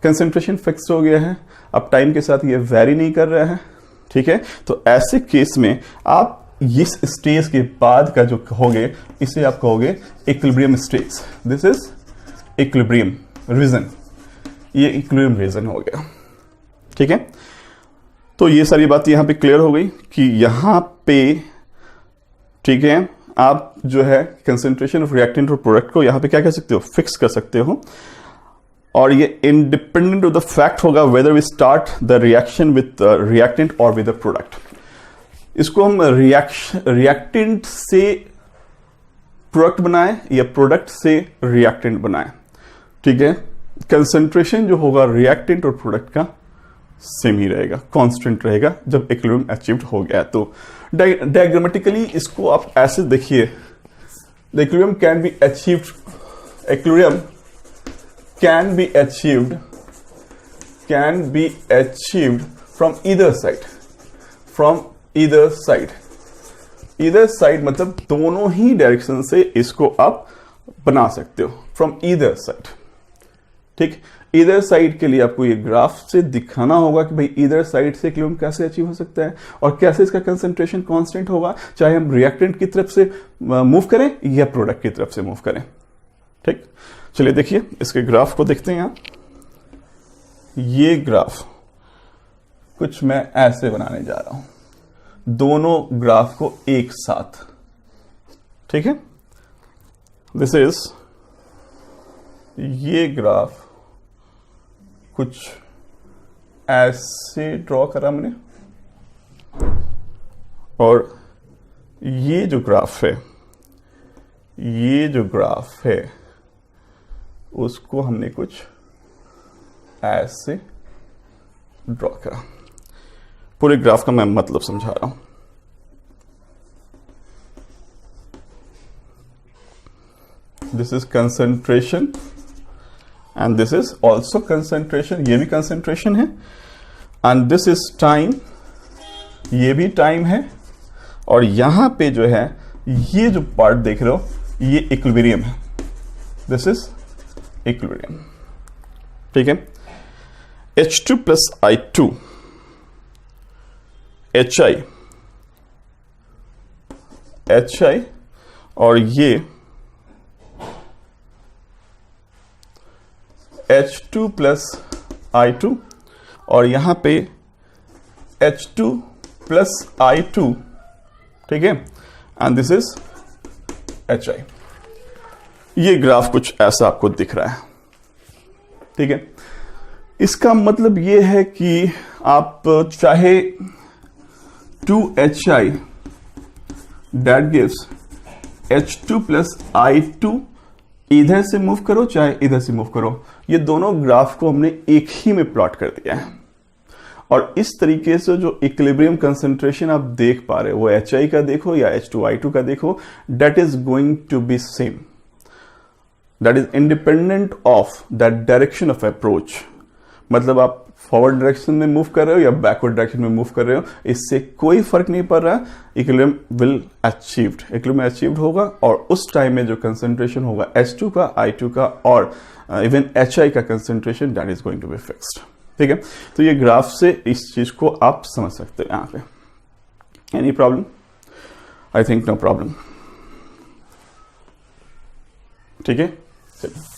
concentration fixed हो गया है, अब टाइम के साथ ये वेरी नहीं कर रहा है, ठीक है। तो ऐसे केस में आप इस स्टेज के बाद का जो कहोगे इसे आप कहोगे equilibrium stage. This is equilibrium region, ये इक्विलिब्रियम रीजन हो गया, ठीक है। तो ये सारी बात यहाँ पे क्लियर हो गई कि यहाँ पे, ठीक है, आप जो है कंसेंट्रेशन ऑफ रिएक्टेंट और प्रोडक्ट को यहाँ पे क्या कह सकते हो, फिक्स कर सकते हो, और ये इंडिपेंडेंट ऑफ द फैक्ट होगा whether we start the reaction with reactant और विद द प्रोडक्ट। इसको हम रिएक्टेंट से प्रोडक्ट बनाए या प्रोडक्ट से रिएक्टेंट बनाए, ठीक है। कंसेंट्रेशन जो होगा रिएक्टेंट और प्रोडक्ट का सेम ही रहेगा, कांस्टेंट रहेगा जब इक्विलिब्रियम अचीव्ड हो गया। तो डायग्रामेटिकली इसको आप ऐसे देखिए, the equilibrium can be achieved, equilibrium can be achieved from either side, either side मतलब दोनों ही डायरेक्शन से इसको आप बना सकते हो, फ्रॉम either side, ठीक। either side के लिए आपको ये ग्राफ से दिखाना होगा कि भाई either side से इक्विलिब्रियम कैसे अचीव हो सकता है और कैसे इसका कंसंट्रेशन कांस्टेंट होगा, चाहे हम रिएक्टेंट की तरफ से मूव करें या प्रोडक्ट की तरफ से मूव करें, ठीक। चलिए देखिए इसके ग्राफ को देखते हैं। आप ये ग्राफ कुछ मैं ऐसे बनाने जा रहा हूं, दोनों ग्राफ को एक साथ, ठीक है। दिस इज, ये ग्राफ कुछ ऐसे ड्रॉ करा मैंने, और ये जो ग्राफ है उसको हमने कुछ ऐसे ड्रॉ करा। पूरे ग्राफ का मैं मतलब समझा रहा हूं। This is concentration and this is also concentration, ये भी कंसंट्रेशन है, एंड दिस इज टाइम, ये भी टाइम है, और यहां पे जो है ये जो पार्ट देख रहे हो ये इक्विलिब्रियम है, दिस इज इक्विलिब्रियम, ठीक है। H2 प्लस I2, HI, और ये H2 प्लस I2, और यहां पे H2 प्लस I2, ठीक है, एंड दिस इज HI। ये ग्राफ कुछ ऐसा आपको दिख रहा है, ठीक है। इसका मतलब ये है कि आप चाहे 2HI that gives H2 plus I2 इधर से मूव करो चाहे इधर से मूव करो, ये दोनों ग्राफ को हमने एक ही में प्लॉट कर दिया है, और इस तरीके से जो इक्विलिब्रियम कंसंट्रेशन आप देख पा रहे हो वो HI का देखो या H2I2 का देखो, that is going to be same, that is independent of that direction of approach. मतलब आप फॉरवर्ड डायरेक्शन में मूव कर रहे हो या बैकवर्ड डायरेक्शन में मूव कर रहे हो, इससे कोई फर्क नहीं पड़ रहा, equilibrium will achieved, equilibrium achieved होगा, और उस टाइम में जो कंसंट्रेशन होगा H2 का, I2 का और इवन HI का concentration that is going to be fixed, ठीक है। तो ये ग्राफ से इस चीज को आप समझ सकते हो। यहां पे any problem? I think no problem, ठीक है। चलिए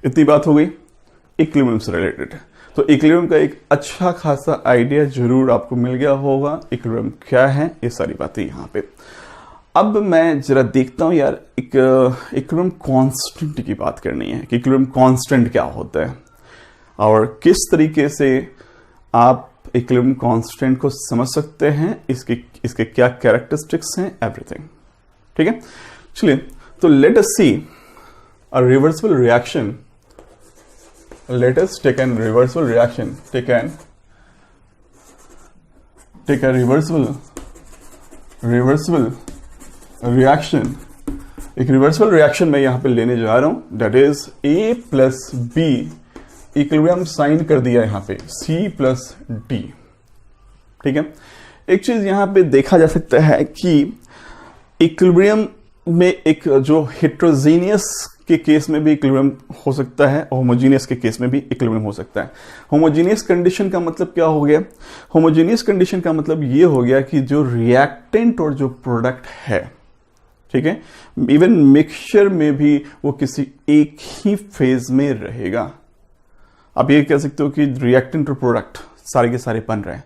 इतनी बात हो गई इक्विलिब्रियम से रिलेटेड। तो इक्विलिब्रियम का एक अच्छा खासा आइडिया जरूर आपको मिल गया होगा, इक्विलिब्रियम क्या है, ये सारी बातें यहाँ पे। अब मैं जरा देखता हूँ यार, एक इक्विलिब्रियम कांस्टेंट की बात करनी है कि इक्विलिब्रियम कांस्टेंट क्या होता है और किस तरीके से आप इक्विलिब्रियम कांस्टेंट को समझ सकते हैं, इसके क्या कैरेक्टरिस्टिक्स हैं, एवरीथिंग, ठीक है। चलिए तो let us see a reversible reaction. Let us take a reversible reaction. Take a reversible reaction. एक रिवर्सिबल रिएक्शन मैं यहां पे लेने जा रहा हूं, that is A plus B, equilibrium sign कर दिया यहां पे C प्लस D, ठीक है। एक चीज यहां पे देखा जा सकता है कि इक्विलिब्रियम में एक जो हेट्रोजीनियस के केस में भी इक्विलिब्रियम हो सकता है, होमोजीनियस के केस में भी इक्विलिब्रियम हो सकता है। होमोजीनियस कंडीशन का मतलब क्या हो गया? होमोजीनियस कंडीशन का मतलब ये हो गया कि जो रिएक्टेंट और जो प्रोडक्ट है, ठीक है, इवन मिक्सचर में भी वो किसी एक ही फेज में रहेगा। आप ये कह सकते हो कि रिएक्टेंट और प्रोडक्ट सारे के सारे बन रहे हैं,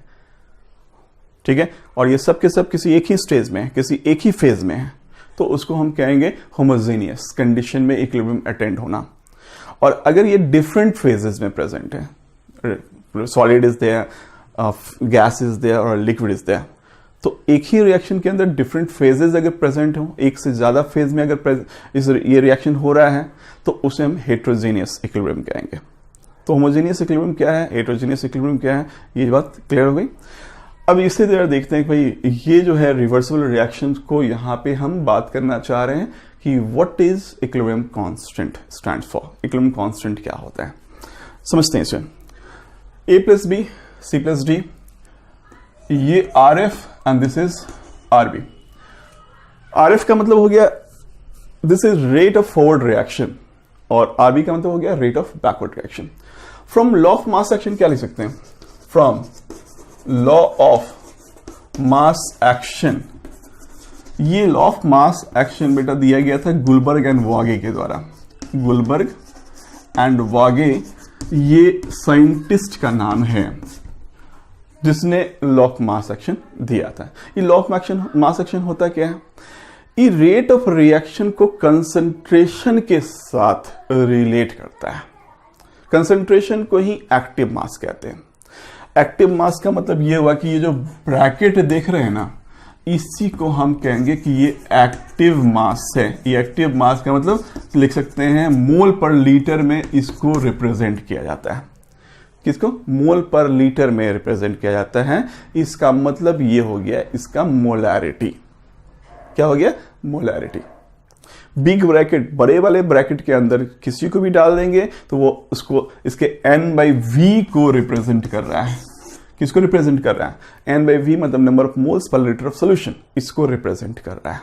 ठीक है, और ये सब के सब किसी एक ही स्टेज में है, किसी एक ही फेज में है, तो उसको हम कहेंगे होमोजेनियस कंडीशन में इक्विलिब्रियम अटेंड होना। और अगर ये डिफरेंट फेजेस में प्रेजेंट है, solid is there, gas is there और लिक्विड इज देयर, तो एक ही रिएक्शन के अंदर डिफरेंट फेजेस अगर प्रेजेंट हो, एक से ज्यादा फेज में अगर ये रिएक्शन हो रहा है, तो उसे हम हेट्रोजेनियस इक्विलिब्रियम कहेंगे। तो होमोजेनियस इक्विलिब्रियम क्या है, हेट्रोजेनियस इक्विलिब्रियम क्या है, ये बात क्लियर हो गई। अब इससे जरा देखते हैं कि भाई ये जो है रिवर्सिबल रिएक्शन को यहाँ पे हम बात करना चाह रहे हैं कि what is equilibrium constant stands for. Equilibrium constant क्या होता है, समझते हैं इसे। A plus B C plus D, ये RF and this is RB। RF का मतलब हो गया this is rate of forward reaction, और RB का मतलब हो गया rate of backward reaction. From law of mass action क्या लिख सकते हैं? From law of mass action, ये लॉ ऑफ मास एक्शन बेटा दिया गया था गुलबर्ग एंड वागे के द्वारा। गुलबर्ग एंड वागे ये साइंटिस्ट का नाम है जिसने लॉ ऑफ मास एक्शन दिया था। ये लॉ ऑफ मास एक्शन होता क्या है? ये रेट ऑफ रिएक्शन को कंसंट्रेशन के साथ रिलेट करता है। कंसंट्रेशन को ही एक्टिव मास कहते हैं। एक्टिव मास का मतलब ये हुआ कि ये जो ब्रैकेट देख रहे हैं ना, इसी को हम कहेंगे कि ये एक्टिव मास है। ये एक्टिव मास का मतलब लिख सकते हैं मोल पर लीटर में इसको रिप्रेजेंट किया जाता है। किसको? मोल पर लीटर में रिप्रेजेंट किया जाता है। इसका मतलब ये हो गया इसका मोलैरिटी। क्या हो गया? मोलैरिटी। बिग ब्रैकेट, बड़े वाले ब्रैकेट के अंदर किसी को भी डाल देंगे तो वो उसको इसके N/V को रिप्रेजेंट कर रहा है। किसको रिप्रेजेंट कर रहा है? N/V मतलब number of moles per litre of solution, इसको रिप्रेजेंट कर रहा है।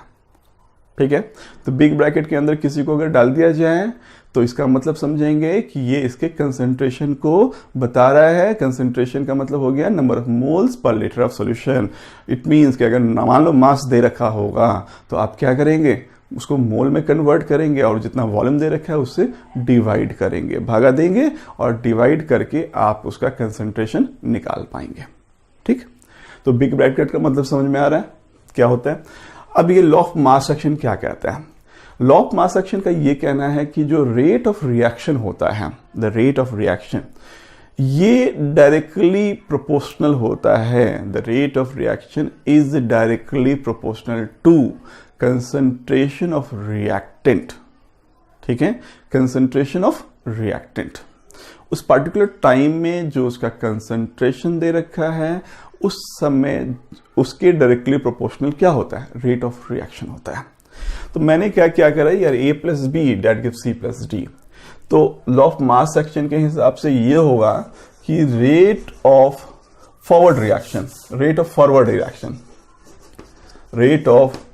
ठीक है, तो बिग ब्रैकेट के अंदर किसी को अगर डाल दिया जाए तो इसका मतलब समझेंगे कि ये इसके कंसंट्रेशन को बता रहा है। कंसंट्रेशन का मतलब हो गया number of moles per litre of solution. It means कि अगर मान लो मास दे रखा होगा तो आप क्या करेंगे? उसको मोल में कन्वर्ट करेंगे और जितना वॉल्यूम दे रखा है उससे डिवाइड करेंगे, भागा देंगे और डिवाइड करके आप उसका कंसंट्रेशन निकाल पाएंगे। ठीक, तो बिग ब्रैकेट का मतलब समझ में आ रहा है क्या होता है। अब ये लॉ ऑफ मास एक्शन क्या कहता है? लॉ ऑफ मास एक्शन का ये कहना है कि जो रेट ऑफ रिएक्शन होता है, द रेट ऑफ रिएक्शन, ये डायरेक्टली प्रोपोर्शनल होता है। The rate of reaction is directly proportional to concentration of reactant. ठीक है, कंसंट्रेशन ऑफ रिएक्टेंट, उस पर्टिकुलर टाइम में जो उसका कंसंट्रेशन दे रखा है उस समय उसके डायरेक्टली प्रोपोर्शनल क्या होता है? रेट ऑफ रिएक्शन होता है। तो मैंने क्या क्या करा यार, A plus B that give C plus D. तो लॉ ऑफ मास एक्शन के हिसाब से ये होगा कि rate of forward reaction, rate of forward reaction, rate of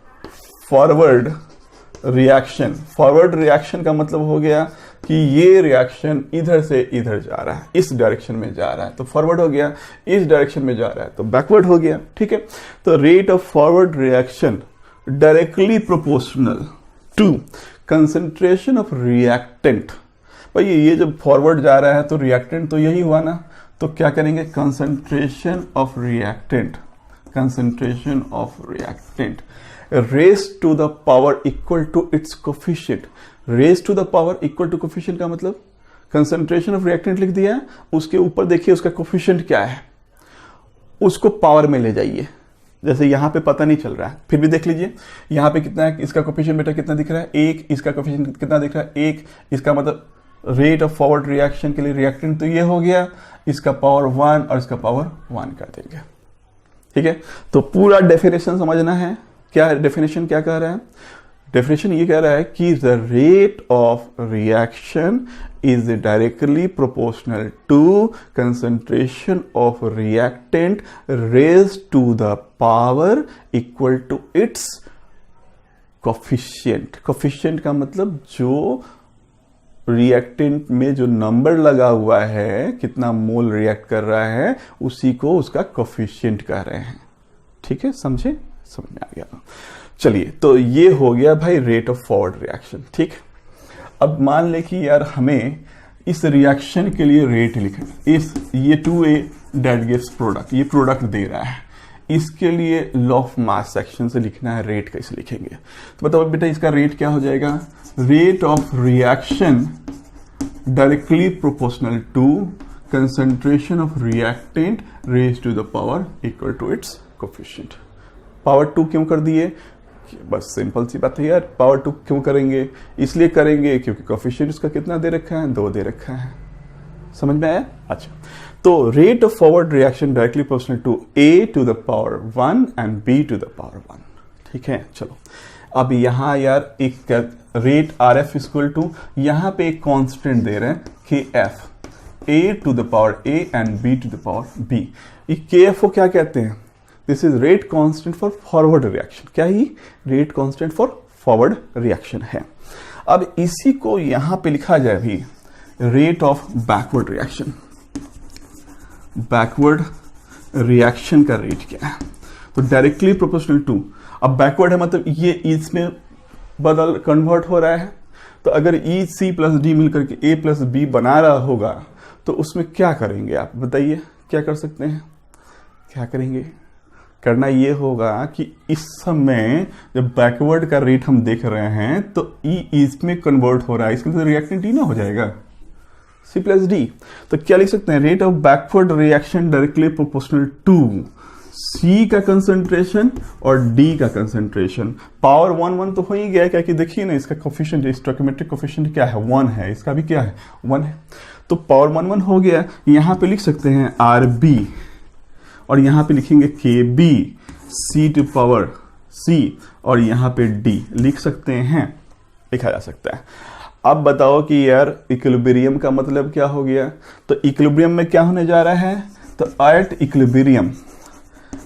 forward reaction, forward reaction का मतलब हो गया कि ये रिएक्शन इधर से इधर जा रहा है, इस डायरेक्शन में जा रहा है तो फॉरवर्ड हो गया, इस डायरेक्शन में जा रहा है तो बैकवर्ड हो गया। ठीक है, तो rate of forward reaction directly proportional to concentration of reactant. भाई ये जब फॉरवर्ड जा रहा है तो रिएक्टेंट तो यही हुआ ना, तो क्या करेंगे? Concentration of reactant, concentration of reactant raise to the power equal to its coefficient. Raise to the power equal to coefficient का मतलब कंसंट्रेशन ऑफ रिएक्टेंट लिख दिया, उसके ऊपर देखिए उसका कोफिशिएंट क्या है, उसको पावर में ले जाइए। जैसे यहां पे पता नहीं चल रहा है, फिर भी देख लीजिए यहां पे कितना है, इसका कोफिशिएंट बेटा कितना दिख रहा है? 1। इसका कोफिशिएंट कितना दिख रहा है? 1। इसका मतलब रेट ऑफ फॉरवर्ड रिएक्शन के लिए रिएक्टेंट तो ये हो गया, इसका पावर 1 और इसका पावर 1 कर देंगे। ठीक है, तो पूरा डेफिनेशन समझना है। क्या डेफिनेशन क्या कह रहा है? डेफिनेशन ये कह रहा है कि the rate of reaction is directly proportional to concentration of reactant raised to the power equal to its coefficient। coefficient का मतलब जो रिएक्टेंट में जो नंबर लगा हुआ है, कितना मोल रिएक्ट कर रहा है, उसी को उसका कोफिशिएंट कह रहे हैं। ठीक है, समझे? समझ में आ गया। चलिए, तो ये हो गया भाई रेट ऑफ फॉरवर्ड रिएक्शन। ठीक, अब मान ले कि यार हमें इस रिएक्शन के लिए रेट लिखना, ये 2A डेट गिव्स प्रोडक्ट, ये प्रोडक्ट दे रहा है, इसके लिए लॉ ऑफ मास सेक्शन से लिखना है, रेट कैसे लिखेंगे? तो बताओ बेटा, इसका रेट क्या हो जाएगा? Rate of reaction directly proportional to concentration of reactant raise to the power equal to its coefficient. Power 2 क्यों कर दिए? बस सिंपल सी बात है यार, पावर 2 क्यों करेंगे? इसलिए करेंगे क्योंकि कोफिशिएंट उसका कितना दे रखा है? 2 दे रखा है। समझ में आया? अच्छा, तो rate of forward reaction directly proportional to A to the power 1 and B to the power 1। ठीक है, चलो अब यहां यार एक रेट RF इक्वल टू, यहां पे एक कांस्टेंट दे रहे हैं KF, A to the power A and B to the power B। ये KF को क्या कहते हैं? This is rate constant for forward reaction. क्या ही rate constant for forward reaction है। अब इसी को यहां पे लिखा जाए भी rate of backward reaction. Backward reaction का रेट क्या है? तो डायरेक्टली प्रोपोर्शनल टू, अब बैकवर्ड है मतलब ये इसमें बदल कन्वर्ट हो रहा है, तो अगर EC प्लस D मिलकर के A प्लस B बना रहा होगा तो उसमें क्या करेंगे आप बताइए? क्या कर सकते हैं? क्या करेंगे? करना ये होगा कि इस समय जब बैकवर्ड का रेट हम देख रहे हैं तो E इसमें कन्वर्ट हो रहा है, इसके लिए रिएक्टेंट D ना हो जाएगा, C प्लस D। तो क्या लिख सकते हैं? Rate of backward reaction directly proportional to C का कंसंट्रेशन और D का कंसंट्रेशन। पावर 1 तो हो ही गया, क्या कि देखिए ना इसका कोफिशिएंट, स्टोइकोमेट्रिक कोफिशिएंट क्या है? 1 है, इसका भी क्या है? 1 है। तो पावर 1 हो गया। यहां पे लिख सकते हैं RB और यहां पे लिखेंगे KB, C to power C और यहां पे D लिख सकते हैं, लिखा जा सकता है। अब बताओ कि यार इक्विलिब्रियम का मतलब क्या हो गया? तो इक्विलिब्रियम में क्या होने जा रहा है? तो एट इक्विलिब्रियम,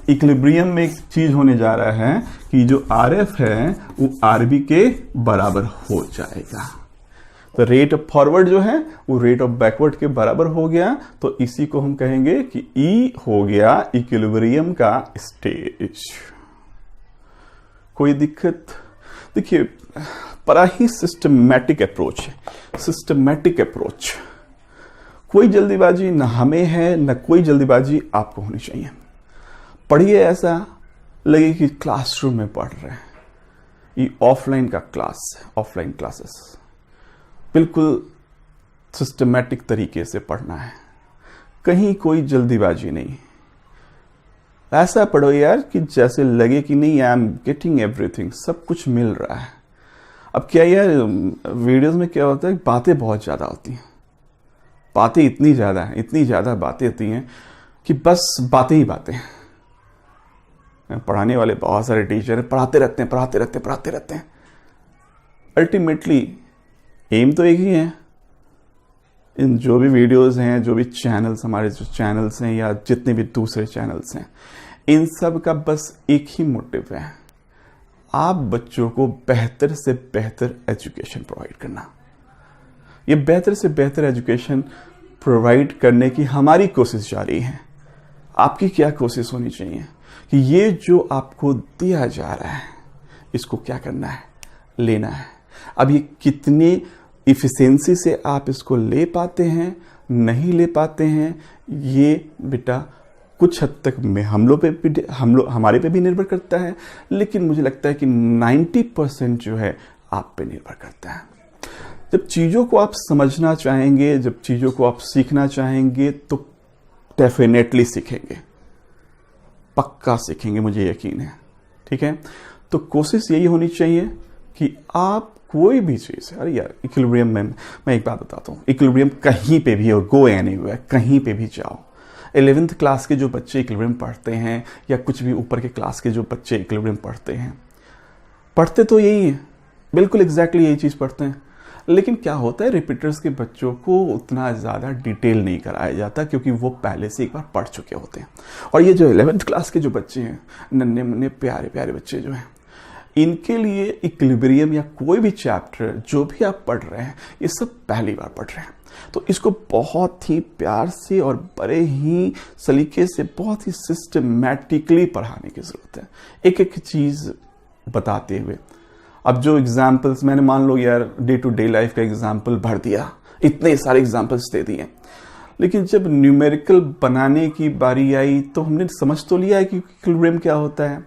इक्विलिब्रियम में एक चीज होने जा रहा है कि जो RF है वो RB के बराबर हो जाएगा। तो रेट ऑफ फॉरवर्ड जो है वो रेट ऑफ बैकवर्ड के बराबर हो गया। तो इसी को हम कहेंगे कि E हो गया इक्विलिब्रियम का स्टेज। कोई दिक्कत? देखिए, बड़ा ही सिस्टमैटिक अप्रोच है, सिस्टमैटिक अप्रोच। कोई जल्दीबाजी ना हमें है, ना कोई जल्दीबाजी आपको होनी चाहिए। पढ़िए ऐसा लगे कि क्लासरूम में पढ़ रहे हैं। ये ऑफलाइन का क्लास है, ऑफलाइन क्लासेस, बिल्कुल सिस्टमैटिक तरीके से पढ़ना है, कहीं कोई जल्दीबाजी नहीं। ऐसा पढ़ो यार कि जैसे लगे कि नहीं आई एम गेटिंग एवरीथिंग, सब कुछ मिल रहा है। अब क्या यार वीडियोस में क्या होता है, बातें बहुत ज़्यादा होती हैं, बातें इतनी ज़्यादा बातें होती हैं कि बस बातें ही बातें। पढ़ाने वाले बहुत सारे टीचर पढ़ाते रहते हैं। अल्टीमेटली एम तो एक ही है। इन जो भी वीडियोस हैं, जो भी चैनल्स, हमारे जो चैनल्स हैं या जितने भी दूसरे चैनल्स हैं, इन सब का बस एक ही मोटिव है, आप बच्चों को बेहतर से बेहतर एजुकेशन प्रोवाइड करना। ये बेहतर से बेहतर एजुकेशन प्रोवाइड करने की हमारी कोशिश जारी है। आपकी क्या कोशिश होनी चाहिए कि ये जो आपको दिया जा रहा है इसको क्या करना है? लेना है। अब ये कितनी इफिशिएंसी से आप इसको ले पाते हैं, नहीं ले पाते हैं, ये बेटा कुछ हद तक हमारे पे भी निर्भर करता है, लेकिन मुझे लगता है कि 90% जो है आप पे निर्भर करता है। जब चीज़ों को आप समझना चाहेंगे, जब चीज़ों को आप सीखना चाहेंगे तो डेफिनेटली सीखेंगे, पक्का सीखेंगे, मुझे यकीन है। ठीक है, तो कोशिश यही होनी चाहिए कि आप कोई भी चीज़, अरे यार इक्विलिब्रियम में मैं एक बात बताता हूँ, इक्विलिब्रियम कहीं पे भी हो, गो एनीवेयर, कहीं पे भी जाओ। 11th क्लास के जो बच्चे इक्विलिब्रियम पढ़ते हैं या कुछ भी ऊपर के क्लास के जो बच्चे इक्विलिब्रियम पढ़ते तो यही है, बिल्कुल एग्जैक्टली यही चीज़ पढ़ते हैं। लेकिन क्या होता है, रिपीटर्स के बच्चों को उतना ज़्यादा डिटेल नहीं कराया जाता क्योंकि वो पहले से एक बार पढ़ चुके होते हैं। और ये जो 11th क्लास के जो बच्चे हैं, नन्हे मुन्ने प्यारे प्यारे बच्चे जो हैं, इनके लिए इक्विलिब्रियम या कोई भी चैप्टर जो भी आप पढ़ रहे हैं ये सब पहली बार पढ़ रहे हैं, तो इसको बहुत ही प्यार से और बड़े ही सलीके से बहुत ही सिस्टमैटिकली पढ़ाने की ज़रूरत है, एक एक चीज़ बताते हुए। अब जो एग्जाम्पल्स मैंने मान लो यार डे टू डे लाइफ का एग्जाम्पल भर दिया, इतने सारे एग्जाम्पल्स दे दिए, लेकिन जब न्यूमेरिकल बनाने की बारी आई तो हमने समझ तो लिया है कि इक्विलिब्रियम क्या होता है,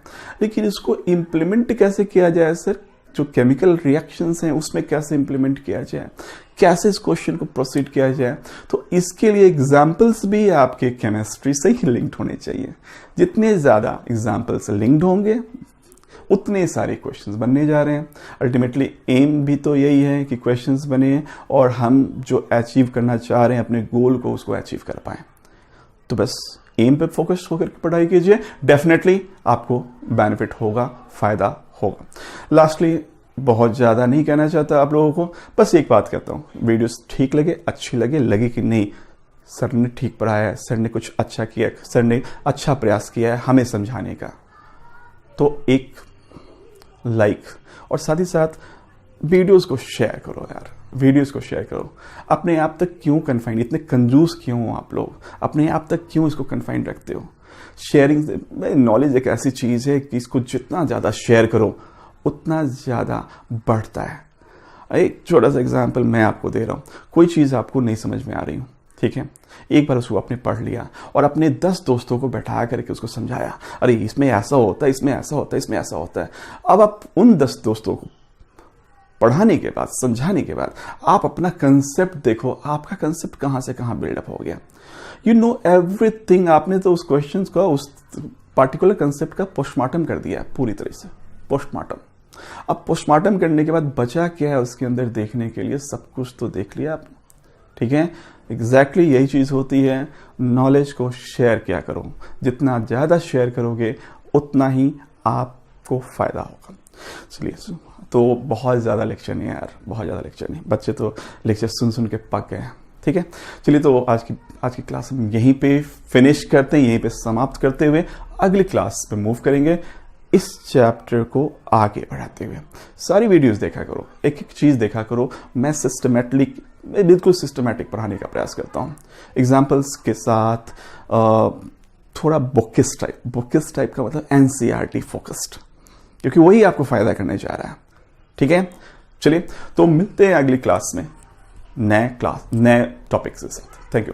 लेकिन इसको इम्प्लीमेंट कैसे किया जाए सर, जो केमिकल रिएक्शंस हैं उसमें कैसे इम्प्लीमेंट किया जाए, कैसे इस क्वेश्चन को प्रोसीड किया जाए, तो इसके लिए एग्जाम्पल्स भी आपके केमिस्ट्री से ही लिंक्ड होने चाहिए। जितने ज़्यादा एग्जाम्पल्स लिंक्ड होंगे उतने सारे क्वेश्चंस बनने जा रहे हैं। अल्टीमेटली एम भी तो यही है कि क्वेश्चंस बने और हम जो अचीव करना चाह रहे हैं अपने गोल को उसको अचीव कर पाएं। तो बस एम पे फोकस होकर पढ़ाई कीजिए, डेफिनेटली आपको बेनिफिट होगा, फायदा होगा। लास्टली बहुत ज़्यादा नहीं कहना चाहता आप लोगों को, बस एक बात कहता हूँ, वीडियोस ठीक लगे, अच्छी लगे कि नहीं सर ने ठीक पढ़ाया है, सर ने कुछ अच्छा किया, सर ने अच्छा प्रयास किया है हमें समझाने का, तो एक लाइक और साथ ही साथ वीडियोस को शेयर करो यार, वीडियोस को शेयर करो। अपने आप तक क्यों कन्फाइंड, इतने कंजूस क्यों हो आप लोग, अपने आप तक क्यों इसको कन्फाइंड रखते हो? शेयरिंग से नॉलेज एक ऐसी चीज़ है कि इसको जितना ज़्यादा शेयर करो उतना ज़्यादा बढ़ता है। एक छोटा सा एग्जाम्पल मैं आपको दे रहा हूँ, कोई चीज़ आपको नहीं समझ में आ रही हूँ, ठीक है, एक बार उसको आपने पढ़ लिया और अपने 10 दोस्तों को बैठा करके उसको समझाया, अरे इसमें ऐसा होता है, इसमें ऐसा होता है, इसमें ऐसा होता है। अब आप उन 10 दोस्तों को पढ़ाने के बाद, समझाने के बाद आप अपना कंसेप्ट देखो, आपका कंसेप्ट कहाँ से कहाँ बिल्डअप हो गया। यू नो एवरीथिंग, आपने तो उस क्वेश्चन का, उस पार्टिकुलर कंसेप्ट का पोस्टमार्टम कर दिया पूरी तरह से, पोस्टमार्टम। अब पोस्टमार्टम करने के बाद बचा क्या है उसके अंदर देखने के लिए, सब कुछ तो देख लिया आपने, ठीक है। एग्जैक्टली यही चीज़ होती है, नॉलेज को शेयर किया करो, जितना ज़्यादा शेयर करोगे उतना ही आपको फ़ायदा होगा। चलिए, तो बहुत ज़्यादा लेक्चर नहीं है यार, बहुत ज़्यादा लेक्चर नहीं, बच्चे तो लेक्चर सुन सुन के पक गए हैं, ठीक है। चलिए, तो आज की क्लास हम यहीं पे फिनिश करते हैं, यहीं पे समाप्त करते हुए अगली क्लास पे मूव करेंगे, इस चैप्टर को आगे बढ़ाते हुए। सारी वीडियोस देखा करो, एक एक चीज़ देखा करो, मैं बिल्कुल सिस्टमैटिक पढ़ाने का प्रयास करता हूँ, एग्जाम्पल्स के साथ, थोड़ा बुकिस टाइप का मतलब एनसीईआरटी फोकस्ड, क्योंकि वही आपको फ़ायदा करने जा रहा है, ठीक है। चलिए, तो मिलते हैं अगली क्लास में नए टॉपिक्स के साथ। Thank you.